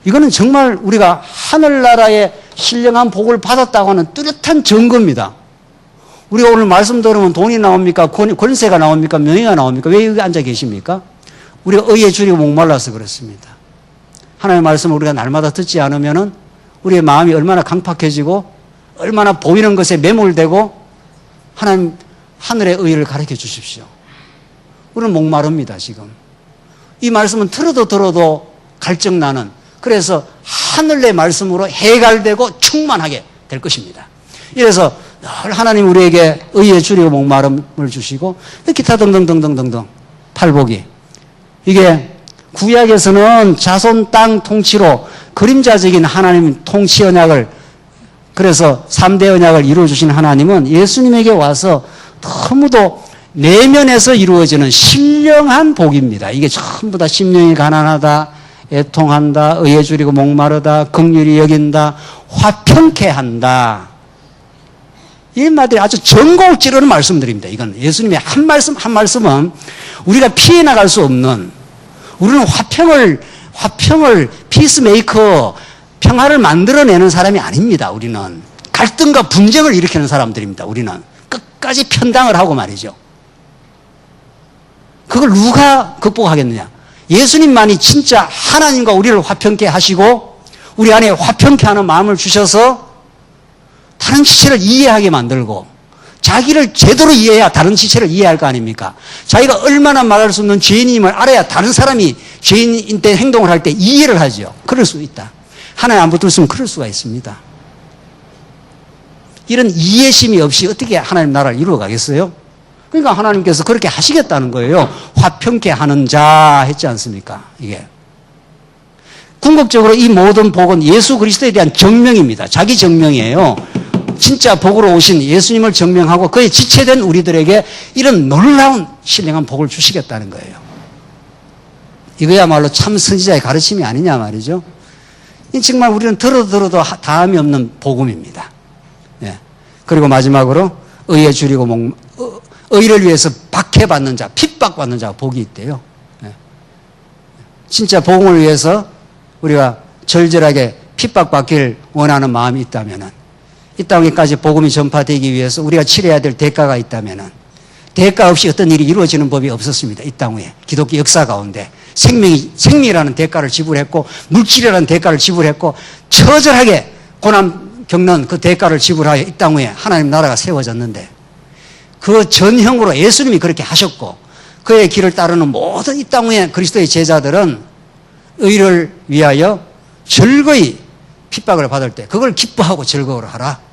이거는 정말 우리가 하늘나라의 신령한 복을 받았다고 하는 뚜렷한 증거입니다. 우리가 오늘 말씀 들으면 돈이 나옵니까? 권세가 나옵니까? 명예가 나옵니까? 왜 여기 앉아 계십니까? 우리가 의에 줄이고 목말라서 그렇습니다. 하나님의 말씀을 우리가 날마다 듣지 않으면은 우리의 마음이 얼마나 강팍해지고 얼마나 보이는 것에 매몰되고 하나님 하늘의 의를 가르쳐 주십시오. 우리는 목마릅니다. 지금 이 말씀은 들어도 갈증나는, 그래서 하늘의 말씀으로 해갈되고 충만하게 될 것입니다. 이래서 늘 하나님 우리에게 의에 줄이고 목마름을 주시고 기타 등등등등등등 팔복이, 이게 구약에서는 자손 땅 통치로 그림자적인 하나님 통치 언약을, 그래서 3대 언약을 이루어주신 하나님은 예수님에게 와서 너무도 내면에서 이루어지는 신령한 복입니다. 이게 전부 다 심령이 가난하다, 애통한다, 의에 줄이고 목마르다, 긍휼히 여긴다, 화평케 한다. 이 말들이 아주 전곡을 찌르는 말씀들입니다. 이건 예수님의 한 말씀 한 말씀은 우리가 피해 나갈 수 없는, 우리는 화평을 피스메이커, 평화를 만들어내는 사람이 아닙니다. 우리는 갈등과 분쟁을 일으키는 사람들입니다. 우리는 끝까지 편당을 하고 말이죠. 그걸 누가 극복하겠느냐? 예수님만이 진짜 하나님과 우리를 화평케 하시고 우리 안에 화평케 하는 마음을 주셔서 다른 지체를 이해하게 만들고 자기를 제대로 이해해야 다른 지체를 이해할 거 아닙니까? 자기가 얼마나 말할 수 없는 죄인임을 알아야 다른 사람이 죄인인 때 행동을 할 때 이해를 하죠. 그럴 수 있다. 하나님 안 붙들었으면 그럴 수가 있습니다. 이런 이해심이 없이 어떻게 하나님 나라를 이루어가겠어요? 그러니까 하나님께서 그렇게 하시겠다는 거예요. 화평케 하는 자 했지 않습니까? 이게. 궁극적으로 이 모든 복은 예수 그리스도에 대한 증명입니다. 자기 증명이에요. 진짜 복으로 오신 예수님을 증명하고 그의 지체된 우리들에게 이런 놀라운 신령한 복을 주시겠다는 거예요. 이거야말로 참 선지자의 가르침이 아니냐 말이죠. 정말 우리는 들어도 다함이 없는 복음입니다. 예. 그리고 마지막으로 의에 줄이고 의를 위해서 박해받는 자, 핍박받는 자가 복이 있대요. 예. 진짜 복음을 위해서 우리가 절절하게 핍박받기를 원하는 마음이 있다면은 이 땅에까지 복음이 전파되기 위해서 우리가 치러야 될 대가가 있다면은 대가 없이 어떤 일이 이루어지는 법이 없었습니다. 이 땅 위에 기독교 역사 가운데 생명이라는 대가를 지불했고 물질이라는 대가를 지불했고 처절하게 고난 겪는 그 대가를 지불하여 이 땅 위에 하나님 나라가 세워졌는데 그 전형으로 예수님이 그렇게 하셨고 그의 길을 따르는 모든 이 땅 위에 그리스도의 제자들은 의를 위하여 즐거이 핍박을 받을 때 그걸 기뻐하고 즐거워하라.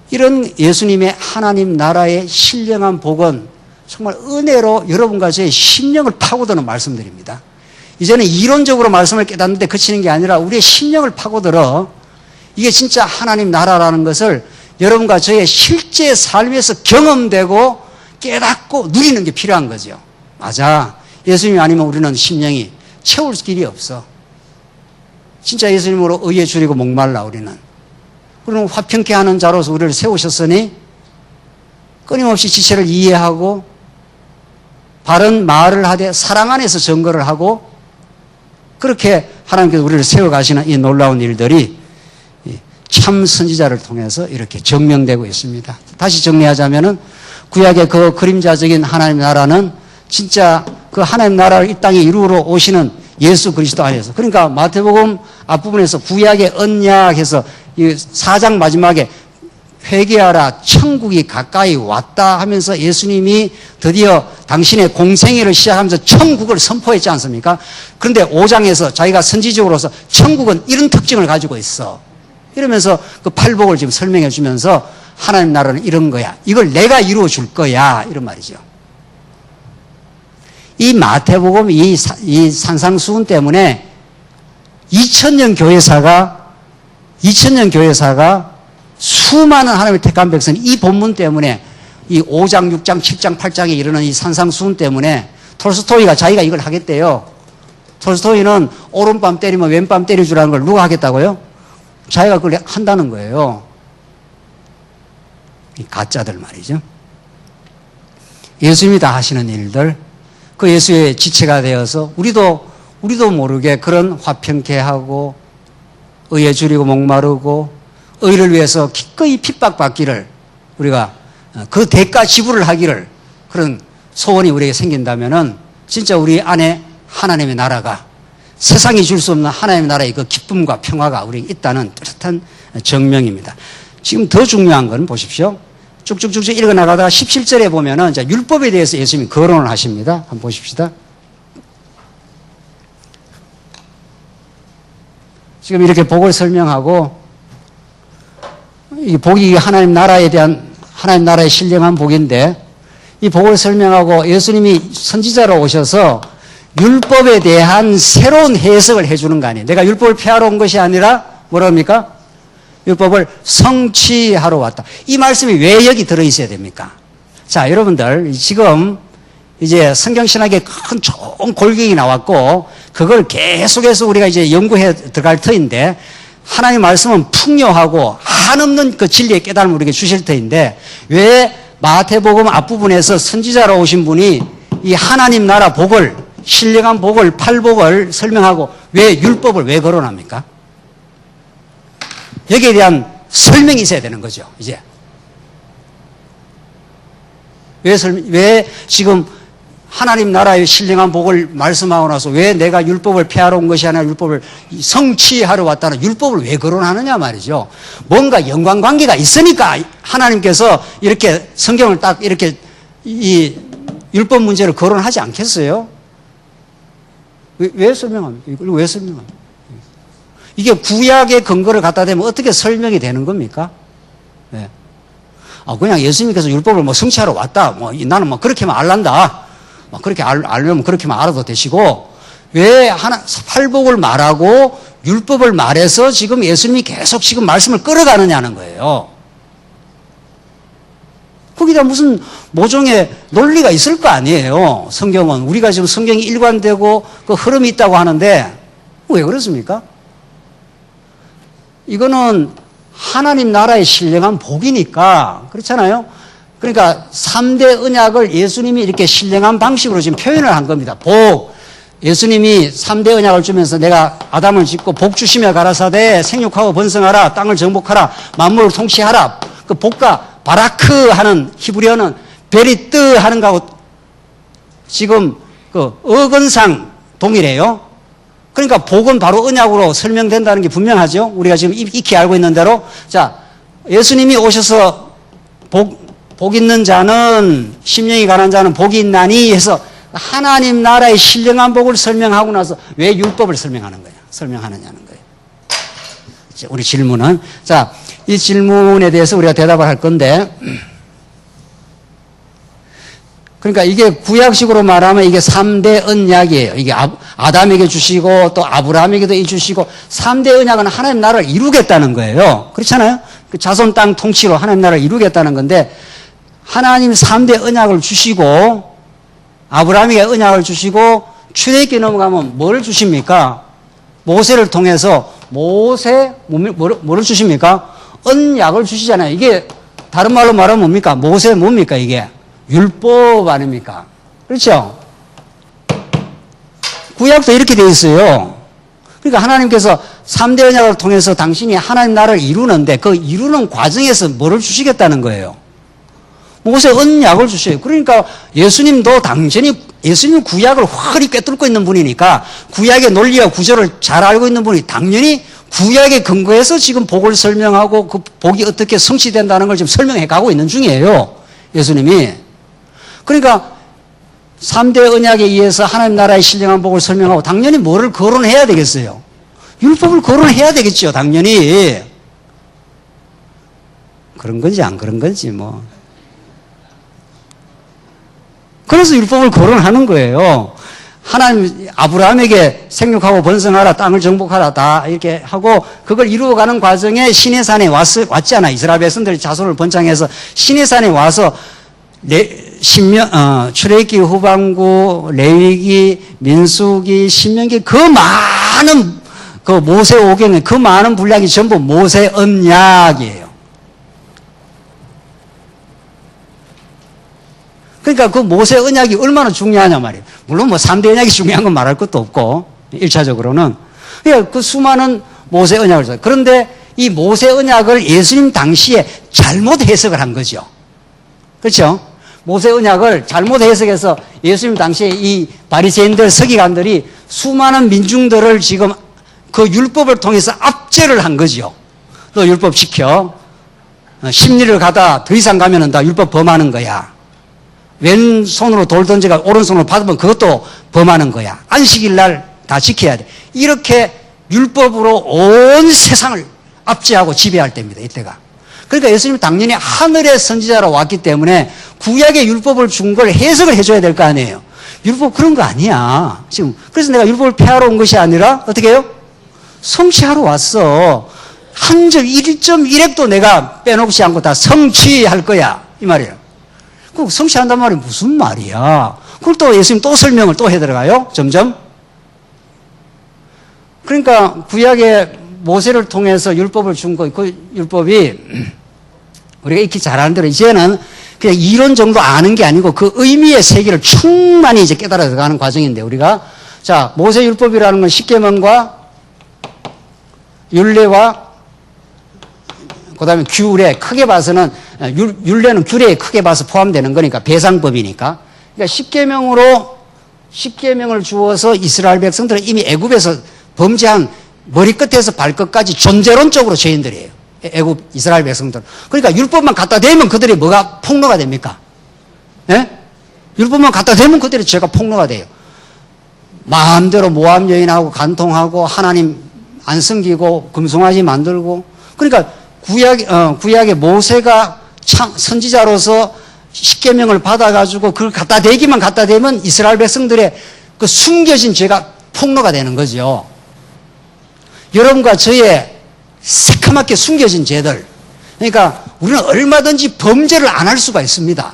이런 예수님의 하나님 나라의 신령한 복은 정말 은혜로 여러분과 저의 심령을 파고드는 말씀들입니다. 이제는 이론적으로 말씀을 깨닫는데 그치는 게 아니라 우리의 심령을 파고들어 이게 진짜 하나님 나라라는 것을 여러분과 저의 실제 삶에서 경험되고 깨닫고 누리는 게 필요한 거죠. 맞아. 예수님이 아니면 우리는 심령이 채울 길이 없어. 진짜 예수님으로 의에 줄이고 목말라 우리는. 우리는 화평케 하는 자로서 우리를 세우셨으니 끊임없이 지체를 이해하고 바른 말을 하되 사랑 안에서 증거를 하고 그렇게 하나님께서 우리를 세워가시는 이 놀라운 일들이 참 선지자를 통해서 이렇게 증명되고 있습니다. 다시 정리하자면은 구약의 그 그림자적인 하나님 나라는 진짜 그 하나님 나라를 이 땅에 이루러 오시는 예수 그리스도 안에서. 그러니까 마태복음 앞부분에서 구약의 언약에서 이 4장 마지막에 회개하라 천국이 가까이 왔다 하면서 예수님이 드디어 당신의 공생애를 시작하면서 천국을 선포했지 않습니까? 그런데 5장에서 자기가 선지적으로서 천국은 이런 특징을 가지고 있어. 이러면서 그 팔복을 지금 설명해 주면서 하나님 나라는 이런 거야. 이걸 내가 이루어 줄 거야. 이런 말이죠. 이 마태복음 이 산상수훈 때문에 2000년 교회사가 수많은 하나님의 택한 백성이 이 본문 때문에 이 5장, 6장, 7장, 8장에 이르는 이 산상수훈 때문에 톨스토이가 자기가 이걸 하겠대요. 톨스토이는 오른밤 때리면 왼밤 때려주라는 걸 누가 하겠다고요? 자기가 그걸 한다는 거예요. 이 가짜들 말이죠. 예수님이 다 하시는 일들, 그 예수의 지체가 되어서 우리도 모르게 그런 화평케 하고 의에 줄이고 목마르고 의를 위해서 기꺼이 핍박받기를 우리가 그 대가 지불을 하기를 그런 소원이 우리에게 생긴다면은 진짜 우리 안에 하나님의 나라가 세상이 줄 수 없는 하나님의 나라의 그 기쁨과 평화가 우리에게 있다는 뚜렷한 증명입니다. 지금 더 중요한 건 보십시오. 쭉쭉쭉 읽어나가다가 17절에 보면은 이제 율법에 대해서 예수님이 거론을 하십니다. 한번 보십시다. 지금 이렇게 복을 설명하고 이 복이 하나님 나라에 대한 하나님 나라의 신령한 복인데 이 복을 설명하고 예수님이 선지자로 오셔서 율법에 대한 새로운 해석을 해주는 거 아니에요. 내가 율법을 폐하러 온 것이 아니라 뭐라 합니까? 율법을 성취하러 왔다. 이 말씀이 왜 여기 들어있어야 됩니까? 자, 여러분들 지금 이제 성경신학에 큰 좋은 골격이 나왔고 그걸 계속해서 우리가 이제 연구해 들어갈 터인데 하나님 말씀은 풍요하고 한없는 그 진리의 깨달음을 우리에게 주실 터인데 왜 마태복음 앞부분에서 선지자로 오신 분이 이 하나님 나라 복을 신령한 복을 팔복을 설명하고 왜 율법을 왜 거론합니까? 여기에 대한 설명이 있어야 되는 거죠. 이제 왜 지금 하나님 나라의 신령한 복을 말씀하고 나서 왜 내가 율법을 폐하러 온 것이 아니라 율법을 성취하러 왔다는 율법을 왜 거론하느냐 말이죠. 뭔가 연관관계가 있으니까 하나님께서 이렇게 성경을 딱 이렇게 이 율법 문제를 거론하지 않겠어요? 왜 설명합니까? 이걸 왜 설명합니까? 이게 구약의 근거를 갖다 대면 어떻게 설명이 되는 겁니까? 네. 그냥 예수님께서 율법을 뭐 성취하러 왔다. 뭐 나는 뭐 그렇게만 알란다. 뭐 그렇게 알려면 그렇게만 알아도 되시고 왜 팔복을 말하고 율법을 말해서 지금 예수님이 계속 지금 말씀을 끌어가느냐는 거예요. 거기다 무슨 모종의 논리가 있을 거 아니에요. 성경은 우리가 지금 성경이 일관되고 그 흐름이 있다고 하는데 왜 그렇습니까? 이거는 하나님 나라의 신령한 복이니까 그렇잖아요. 그러니까 3대 언약을 예수님이 이렇게 신령한 방식으로 지금 표현을 한 겁니다. 복. 예수님이 3대 언약을 주면서 내가 아담을 짓고 복 주시며 가라사대 생육하고 번성하라 땅을 정복하라 만물을 통치하라. 그 복과 바라크 하는 히브리어는 베리뜨 하는 거하고 지금 그 어근상 동일해요. 그러니까 복은 바로 언약으로 설명된다는 게 분명하죠. 우리가 지금 익히 알고 있는 대로. 자, 예수님이 오셔서 복 있는 자는, 심령이 가난한 자는 복이 있나니 해서 하나님 나라의 신령한 복을 설명하고 나서 왜 율법을 설명하는 거야? 설명하느냐는 거예요. 우리 질문은. 자, 이 질문에 대해서 우리가 대답을 할 건데, 그러니까 이게 구약식으로 말하면 이게 3대 언약이에요. 이게 아담에게 주시고 또 아브라함에게도 주시고 3대 언약은 하나님 나라를 이루겠다는 거예요. 그렇잖아요? 그 자손 땅 통치로 하나님 나라를 이루겠다는 건데 하나님 3대 언약을 주시고 아브라함에게 언약을 주시고 출애굽기 넘어가면 뭘 주십니까? 모세를 통해서 뭐를 주십니까? 언약을 주시잖아요. 이게 다른 말로 말하면 뭡니까? 모세 뭡니까 이게? 율법 아닙니까? 그렇죠? 구약도 이렇게 되어 있어요. 그러니까 하나님께서 3대 언약을 통해서 당신이 하나님 나라를 이루는데 그 이루는 과정에서 뭐를 주시겠다는 거예요? 모세 언약을 주셔요. 그러니까 예수님도 당연히 예수님 구약을 확실히 꿰뚫고 있는 분이니까 구약의 논리와 구조를 잘 알고 있는 분이 당연히 구약의 근거에서 지금 복을 설명하고 그 복이 어떻게 성취된다는 걸 지금 설명해 가고 있는 중이에요. 예수님이. 그러니까 3대 언약에 의해서 하나님 나라의 신령한 복을 설명하고 당연히 뭐를 거론해야 되겠어요? 율법을 거론해야 되겠죠. 당연히. 그런 건지 안 그런 건지 뭐. 그래서 율법을 거론하는 거예요. 하나님 아브라함에게 생육하고 번성하라 땅을 정복하라 다 이렇게 하고 그걸 이루어가는 과정에 시내산에 왔잖아. 이스라엘 백성들이 자손을 번창해서 시내산에 와서 출애굽기 후반부 레위기 민수기 신명기 그 많은 그 모세 오경에 그 많은 분량이 전부 모세 언약이에요. 그러니까 그 모세 언약이 얼마나 중요하냐 말이에요. 물론 뭐 3대 언약이 중요한 건 말할 것도 없고 1차적으로는 그러니까 그 수많은 모세 언약을 써요. 그런데 이 모세 언약을 예수님 당시에 잘못 해석을 한 거죠. 그렇죠? 모세 언약을 잘못 해석해서 예수님 당시에 이 바리새인들 서기관들이 수많은 민중들을 지금 그 율법을 통해서 압제를 한 거죠. 너 율법 지켜. 십리를 가다 더 이상 가면은 다 율법 범하는 거야. 왼손으로 돌 던져가 오른손으로 받으면 그것도 범하는 거야. 안식일 날 다 지켜야 돼. 이렇게 율법으로 온 세상을 압제하고 지배할 때입니다. 이때가. 그러니까 예수님이 당연히 하늘의 선지자로 왔기 때문에 구약의 율법을 준 걸 해석을 해줘야 될 거 아니에요. 율법 그런 거 아니야. 지금 그래서 내가 율법을 폐하러 온 것이 아니라 어떻게 해요? 성취하러 왔어. 한 절 1.1핵도 내가 빼놓지 않고 다 성취할 거야. 이 말이에요. 그 성취한단 말이 무슨 말이야? 그걸 또 예수님 또 설명을 또 해 들어가요. 점점. 그러니까 구약의 모세를 통해서 율법을 준 거, 그 율법이 우리가 익히 잘 아는 대로 이제는 그냥 이론 정도 아는 게 아니고 그 의미의 세계를 충만히 이제 깨달아 들어가는 과정인데 우리가 자 모세 율법이라는 건 십계명과 율례와 그다음에 규례 크게 봐서는 율례는 규례에 크게 봐서 포함되는 거니까 배상법이니까 그러니까 십계명을 주어서 이스라엘 백성들은 이미 애굽에서 범죄한 머리끝에서 발끝까지 존재론적으로 죄인들이에요. 애굽 이스라엘 백성들. 그러니까 율법만 갖다 대면 그들이 뭐가 폭로가 됩니까? 예? 율법만 갖다 대면 그들이 죄가 폭로가 돼요. 마음대로 모함 여인하고 간통하고 하나님 안 섬기고 금송아지 만들고. 그러니까 구약의 모세가 선지자로서 십계명을 받아가지고 그걸 갖다 대기만 갖다 대면 이스라엘 백성들의 그 숨겨진 죄가 폭로가 되는 거죠. 여러분과 저의 새카맣게 숨겨진 죄들. 그러니까 우리는 얼마든지 범죄를 안 할 수가 있습니다.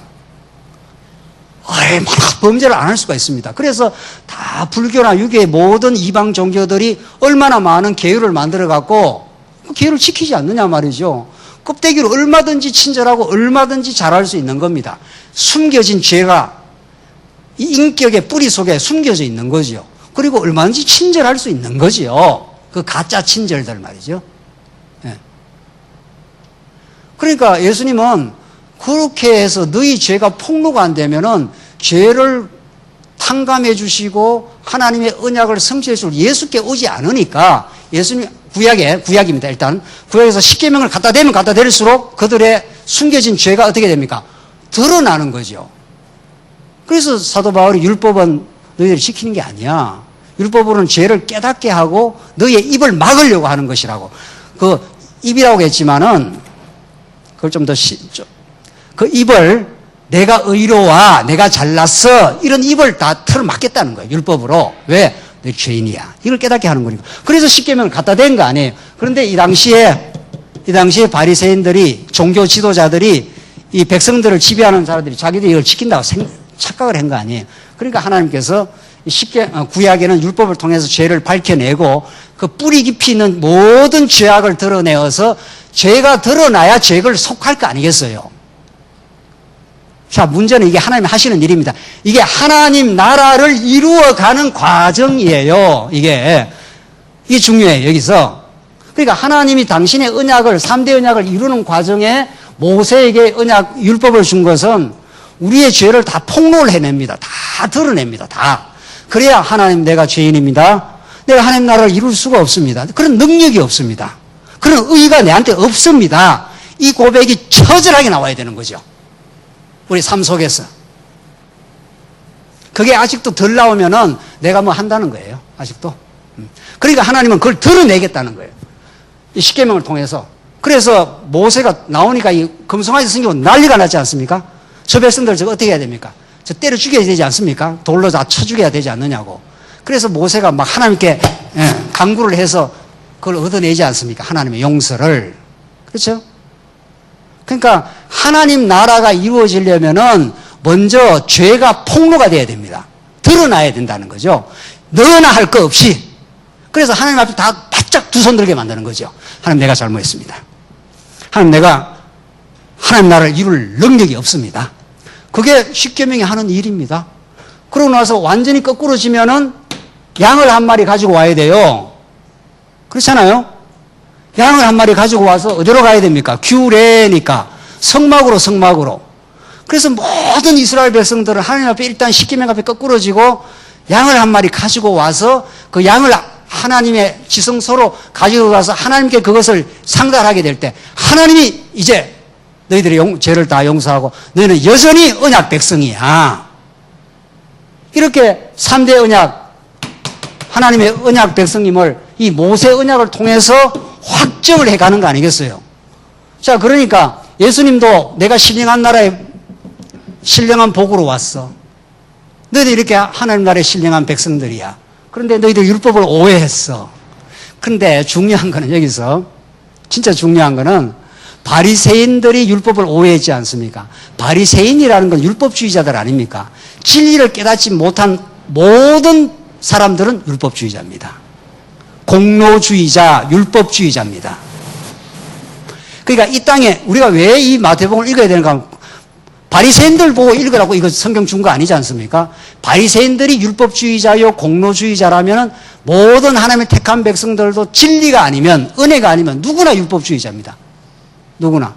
얼마나 범죄를 안 할 수가 있습니다. 그래서 다 불교나 유교의 모든 이방 종교들이 얼마나 많은 계율을 만들어갖고 그 계율을 지키지 않느냐 말이죠. 껍데기로 얼마든지 친절하고 얼마든지 잘할 수 있는 겁니다. 숨겨진 죄가 이 인격의 뿌리 속에 숨겨져 있는 거죠. 그리고 얼마든지 친절할 수 있는 거죠. 그 가짜 친절들 말이죠. 예. 그러니까 예수님은 그렇게 해서 너희 죄가 폭로가 안 되면은 죄를 탕감해 주시고 하나님의 언약을 성취해 줄 예수께 오지 않으니까 예수님 구약입니다. 일단 구약에서 십계명을 갖다 대면 갖다 대릴수록 그들의 숨겨진 죄가 어떻게 됩니까? 드러나는 거죠. 그래서 사도 바울이 율법은 너희들이 지키는 게 아니야. 율법으로는 죄를 깨닫게 하고 너희의 입을 막으려고 하는 것이라고. 그 입이라고 했지만은 그걸 좀 더 그 입을 내가 의로와 내가 잘났어 이런 입을 다 틀어 막겠다는 거예요. 율법으로. 왜? 너 죄인이야. 이걸 깨닫게 하는 거니까. 그래서 십계명을 갖다 댄 거 아니에요. 그런데 이 당시에 바리새인들이 종교 지도자들이 이 백성들을 지배하는 사람들이 자기들이 이걸 지킨다고 착각을 한 거 아니에요. 그러니까 하나님께서 구약에는 율법을 통해서 죄를 밝혀내고 그 뿌리 깊이 있는 모든 죄악을 드러내어서 죄가 드러나야 죄를 속할 거 아니겠어요. 자, 문제는 이게 하나님이 하시는 일입니다. 이게 하나님 나라를 이루어가는 과정이에요. 이게 중요해요. 여기서. 그러니까 하나님이 당신의 언약을 3대 언약을 이루는 과정에 모세에게 율법을 준 것은 우리의 죄를 다 폭로를 해냅니다. 다 드러냅니다. 다. 그래야 하나님 내가 죄인입니다. 내가 하나님 나라를 이룰 수가 없습니다. 그런 능력이 없습니다. 그런 의의가 내한테 없습니다. 이 고백이 처절하게 나와야 되는 거죠. 우리 삶 속에서. 그게 아직도 덜 나오면은 내가 뭐 한다는 거예요. 아직도. 그러니까 하나님은 그걸 드러내겠다는 거예요. 이 십계명을 통해서. 그래서 모세가 나오니까 이 금송아지 생기고 난리가 났지 않습니까? 저 백성들 저거 어떻게 해야 됩니까? 저 때려 죽여야 되지 않습니까? 돌로 다 쳐 죽여야 되지 않느냐고. 그래서 모세가 막 하나님께 간구를 해서 그걸 얻어내지 않습니까? 하나님의 용서를. 그렇죠? 그러니까 하나님 나라가 이루어지려면은 먼저 죄가 폭로가 돼야 됩니다. 드러나야 된다는 거죠. 너나 할 거 없이. 그래서 하나님 앞에 다 바짝 두 손 들게 만드는 거죠. 하나님 내가 잘못했습니다. 하나님 내가 하나님 나라를 이룰 능력이 없습니다. 그게 십계명이 하는 일입니다. 그러고 나서 완전히 거꾸로지면은 양을 한 마리 가지고 와야 돼요. 그렇잖아요? 양을 한 마리 가지고 와서 어디로 가야 됩니까? 규례니까. 성막으로. 그래서 모든 이스라엘 백성들은 하나님 앞에 일단 십계명 앞에 거꾸로지고 양을 한 마리 가지고 와서 그 양을 하나님의 지성소로 가지고 가서 하나님께 그것을 상달하게 될 때 하나님이 이제 너희들의 죄를 다 용서하고 너희는 여전히 언약 백성이야. 이렇게 3대 언약, 하나님의 언약 백성임을 이 모세 언약을 통해서 확정을 해가는 거 아니겠어요? 자, 그러니까 예수님도 내가 신령한 나라에 신령한 복으로 왔어. 너희들 이렇게 하나님 나라의 신령한 백성들이야. 그런데 너희들 율법을 오해했어. 그런데 중요한 거는 여기서 진짜 중요한 거는 바리새인들이 율법을 오해했지 않습니까? 바리새인이라는 건 율법주의자들 아닙니까? 진리를 깨닫지 못한 모든 사람들은 율법주의자입니다. 공로주의자, 율법주의자입니다. 그러니까 이 땅에 우리가 왜 이 마태복음을 읽어야 되는가? 바리새인들 보고 읽으라고 이거 성경 준 거 아니지 않습니까? 바리새인들이 율법주의자요 공로주의자라면 모든 하나님의 택한 백성들도 진리가 아니면 은혜가 아니면 누구나 율법주의자입니다. 누구나.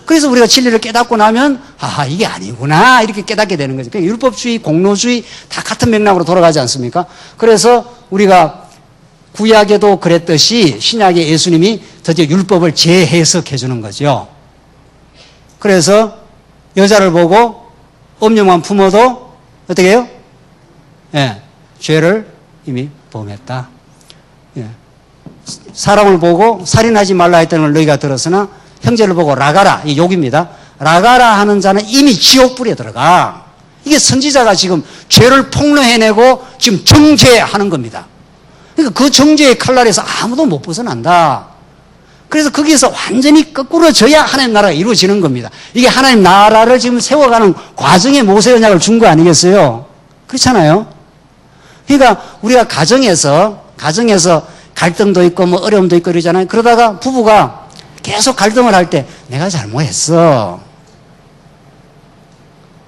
그래서 우리가 진리를 깨닫고 나면 아하 이게 아니구나 이렇게 깨닫게 되는 거죠. 그러니까 율법주의, 공로주의 다 같은 맥락으로 돌아가지 않습니까? 그래서 우리가 구약에도 그랬듯이 신약의 예수님이 드디어 율법을 재해석해 주는 거죠. 그래서 여자를 보고 음욕만 품어도 어떻게 해요? 예, 죄를 이미 범했다. 예. 사람을 보고 살인하지 말라 했다는 걸 너희가 들었으나 형제를 보고 라가라, 이 욕입니다. 라가라 하는 자는 이미 지옥불에 들어가. 이게 선지자가 지금 죄를 폭로해내고 지금 정죄하는 겁니다. 그러니까 그 정죄의 칼날에서 아무도 못 벗어난다. 그래서 거기에서 완전히 거꾸로 져야 하나님 나라가 이루어지는 겁니다. 이게 하나님 나라를 지금 세워가는 과정에 모세 언약을 준 거 아니겠어요? 그렇잖아요? 그러니까 우리가 가정에서 갈등도 있고 뭐 어려움도 있고 이러잖아요. 그러다가 부부가 계속 갈등을 할 때 내가 잘못했어.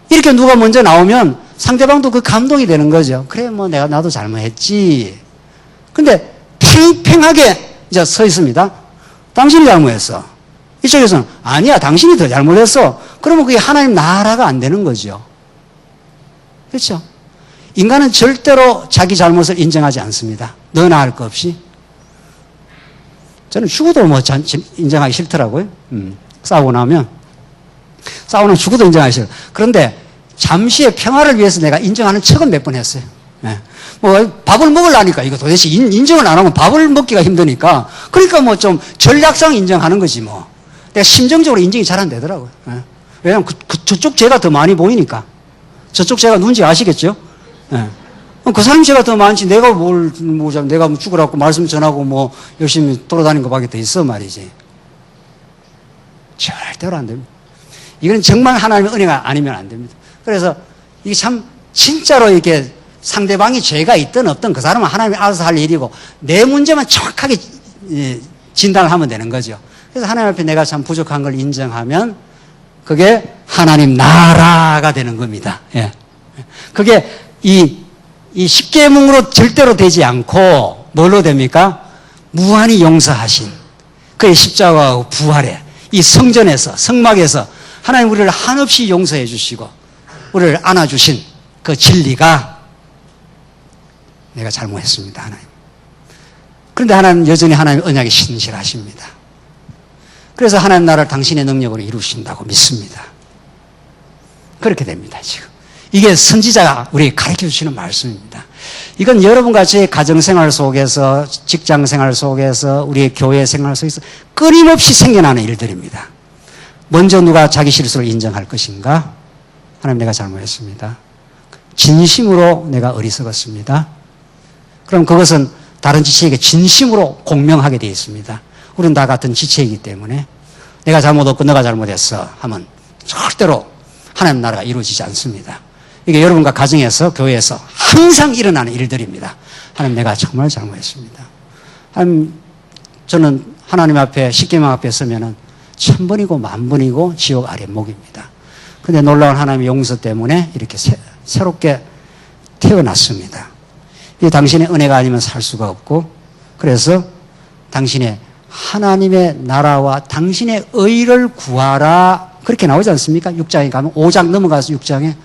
이렇게 누가 먼저 나오면 상대방도 그 감동이 되는 거죠. 그래 뭐 나도 잘못했지. 근데 팽팽하게 이제 서 있습니다. 당신이 잘못했어. 이쪽에서는 아니야 당신이 더 잘못했어. 그러면 그게 하나님 나라가 안 되는 거죠. 그렇죠? 인간은 절대로 자기 잘못을 인정하지 않습니다. 너나 할 것 없이. 저는 죽어도 뭐 인정하기 싫더라고요. 싸우고 나면 죽어도 인정하기 싫어. 그런데 잠시의 평화를 위해서 내가 인정하는 척은 몇 번 했어요. 네. 뭐 밥을 먹으려니까 이거 도대체 인정을 안 하면 밥을 먹기가 힘드니까 그러니까 뭐 좀 전략상 인정하는 거지 뭐. 내가 심정적으로 인정이 잘 안 되더라고요. 네. 왜냐하면 저쪽 죄가 더 많이 보이니까. 저쪽 죄가 누군지 아시겠죠? 네. 그 사람 죄가 더 많지 내가 내가 뭐 죽으라고 말씀 전하고 뭐 열심히 돌아다니는 것밖에 더 있어 말이지. 절대로 안 됩니다. 이건 정말 하나님의 은혜가 아니면 안 됩니다. 그래서 이게 참 진짜로 이렇게 상대방이 죄가 있든 없든 그 사람은 하나님이 알아서 할 일이고 내 문제만 정확하게 진단을 하면 되는 거죠. 그래서 하나님 앞에 내가 참 부족한 걸 인정하면 그게 하나님 나라가 되는 겁니다. 예. 그게 이 십계명으로 절대로 되지 않고 뭘로 됩니까? 무한히 용서하신 그의 십자가와 부활에 이 성전에서 성막에서 하나님 우리를 한없이 용서해 주시고 우리를 안아주신 그 진리가 내가 잘못했습니다 하나님. 그런데 하나님 여전히 하나님 언약이 신실하십니다. 그래서 하나님 나라를 당신의 능력으로 이루신다고 믿습니다. 그렇게 됩니다 지금. 이게 선지자가 우리에게 가르쳐 주시는 말씀입니다. 이건 여러분과 제 가정생활 속에서 직장생활 속에서 우리의 교회 생활 속에서 끊임없이 생겨나는 일들입니다. 먼저 누가 자기 실수를 인정할 것인가? 하나님 내가 잘못했습니다. 진심으로 내가 어리석었습니다. 그럼 그것은 다른 지체에게 진심으로 공명하게 되어 있습니다. 우리는 다 같은 지체이기 때문에 내가 잘못 없고 너가 잘못했어 하면 절대로 하나님 나라가 이루어지지 않습니다. 이게 여러분과 가정에서 교회에서 항상 일어나는 일들입니다. 하나님 내가 정말 잘못했습니다. 하나님 저는 하나님 앞에 십계명 앞에 서면은 1000번이고 10,000번이고 지옥 아랫목입니다. 근데 놀라운 하나님의 용서 때문에 이렇게 새롭게 태어났습니다. 이 당신의 은혜가 아니면 살 수가 없고 그래서 당신의 하나님의 나라와 당신의 의를 구하라 그렇게 나오지 않습니까? 6장에 가면 5장 넘어가서 6장에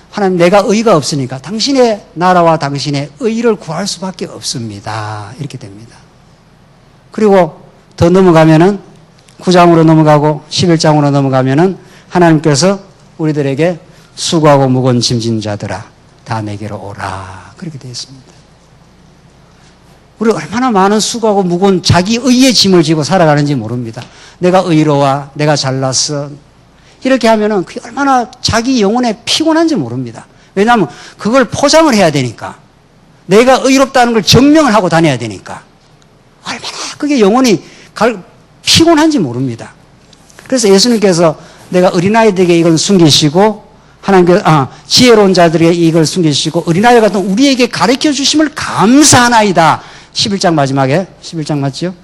하나님 내가 의가 없으니까 당신의 나라와 당신의 의를 구할 수밖에 없습니다. 이렇게 됩니다. 그리고 더 넘어가면은 9장으로 넘어가고 11장으로 넘어가면은 하나님께서 우리들에게 수고하고 무거운 짐진 자들아 다 내게로 오라 그렇게 되어 있습니다. 우리 얼마나 많은 수고하고 무거운 자기 의의 짐을 지고 살아가는지 모릅니다. 내가 의로워 내가 잘났어 이렇게 하면은 그게 얼마나 자기 영혼에 피곤한지 모릅니다. 왜냐하면 그걸 포장을 해야 되니까. 내가 의롭다는 걸 증명을 하고 다녀야 되니까. 얼마나 그게 영혼이 피곤한지 모릅니다. 그래서 예수님께서 내가 어린아이들에게 이걸 숨기시고 하나님께서 지혜로운 자들에게 이걸 숨기시고 어린아이 같은 우리에게 가르쳐 주심을 감사하나이다. 11장 마지막에 11장 맞죠?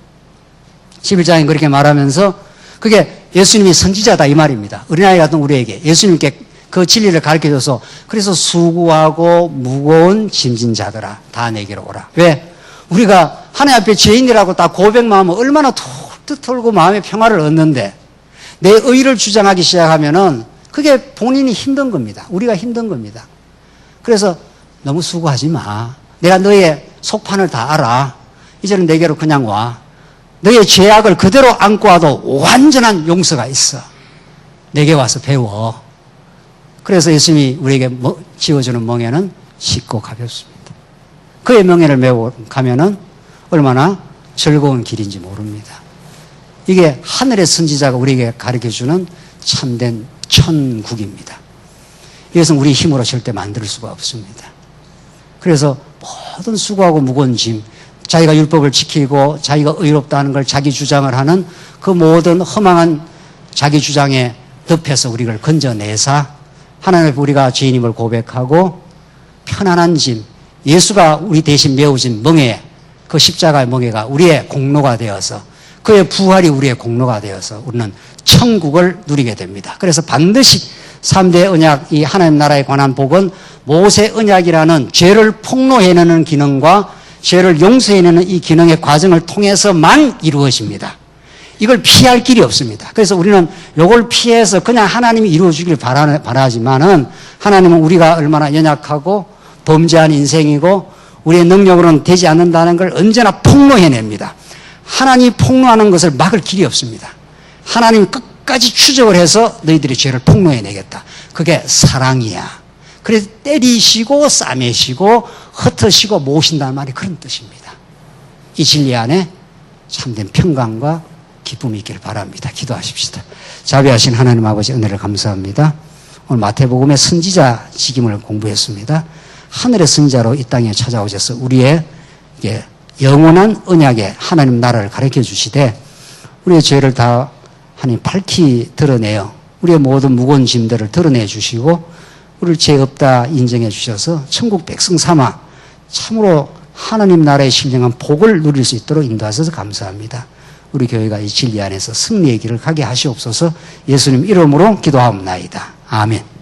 11장에 그렇게 말하면서 그게 예수님이 선지자다 이 말입니다. 어린아이 같은 우리에게 예수님께 그 진리를 가르쳐줘서 그래서 수고하고 무거운 짐진 자들아 다 내게로 오라. 왜? 우리가 하나님 앞에 죄인이라고 다 고백만 하면 얼마나 툭툭 털고 마음의 평화를 얻는데 내 의를 주장하기 시작하면은 그게 본인이 힘든 겁니다. 우리가 힘든 겁니다. 그래서 너무 수고하지 마. 내가 너의 속판을 다 알아. 이제는 내게로 그냥 와. 너의 죄악을 그대로 안고 와도 완전한 용서가 있어. 내게 와서 배워. 그래서 예수님이 우리에게 지어주는 멍에는 쉽고 가볍습니다. 그의 멍에를 메고 가면은 얼마나 즐거운 길인지 모릅니다. 이게 하늘의 선지자가 우리에게 가르쳐주는 참된 천국입니다. 이것은 우리 힘으로 절대 만들 수가 없습니다. 그래서 모든 수고하고 무거운 짐, 자기가 율법을 지키고 자기가 의롭다는 걸 자기 주장을 하는 그 모든 허망한 자기 주장에 덮여서 우리를 건져내사 하나님 앞에 우리가 죄인임을 고백하고 편안한 짐, 예수가 우리 대신 메워진 멍에, 그 십자가의 멍에가 우리의 공로가 되어서 그의 부활이 우리의 공로가 되어서 우리는 천국을 누리게 됩니다. 그래서 반드시 3대 언약, 이 하나님 나라에 관한 복은 모세 언약이라는 죄를 폭로해내는 기능과 죄를 용서해내는 이 기능의 과정을 통해서만 이루어집니다. 이걸 피할 길이 없습니다. 그래서 우리는 이걸 피해서 그냥 하나님이 이루어주길 바라지만은 하나님은 우리가 얼마나 연약하고 범죄한 인생이고 우리의 능력으로는 되지 않는다는 걸 언제나 폭로해냅니다. 하나님이 폭로하는 것을 막을 길이 없습니다. 하나님이 끝까지 추적을 해서 너희들의 죄를 폭로해내겠다. 그게 사랑이야. 그래서 때리시고 싸매시고 흩으시고 모으신다는 말이 그런 뜻입니다. 이 진리 안에 참된 평강과 기쁨이 있기를 바랍니다. 기도하십시다. 자비하신 하나님 아버지 은혜를 감사합니다. 오늘 마태복음의 선지자 직임을 공부했습니다. 하늘의 선지자로 이 땅에 찾아오셔서 우리의 영원한 언약의 하나님 나라를 가르쳐 주시되 우리의 죄를 다 하나님 밝히 드러내어 우리의 모든 무거운 짐들을 드러내 주시고 우리를 죄 없다 인정해 주셔서 천국 백성 삼아 참으로 하나님 나라의 신령한 복을 누릴 수 있도록 인도하셔서 감사합니다. 우리 교회가 이 진리 안에서 승리의 길을 가게 하시옵소서. 예수님 이름으로 기도하옵나이다. 아멘.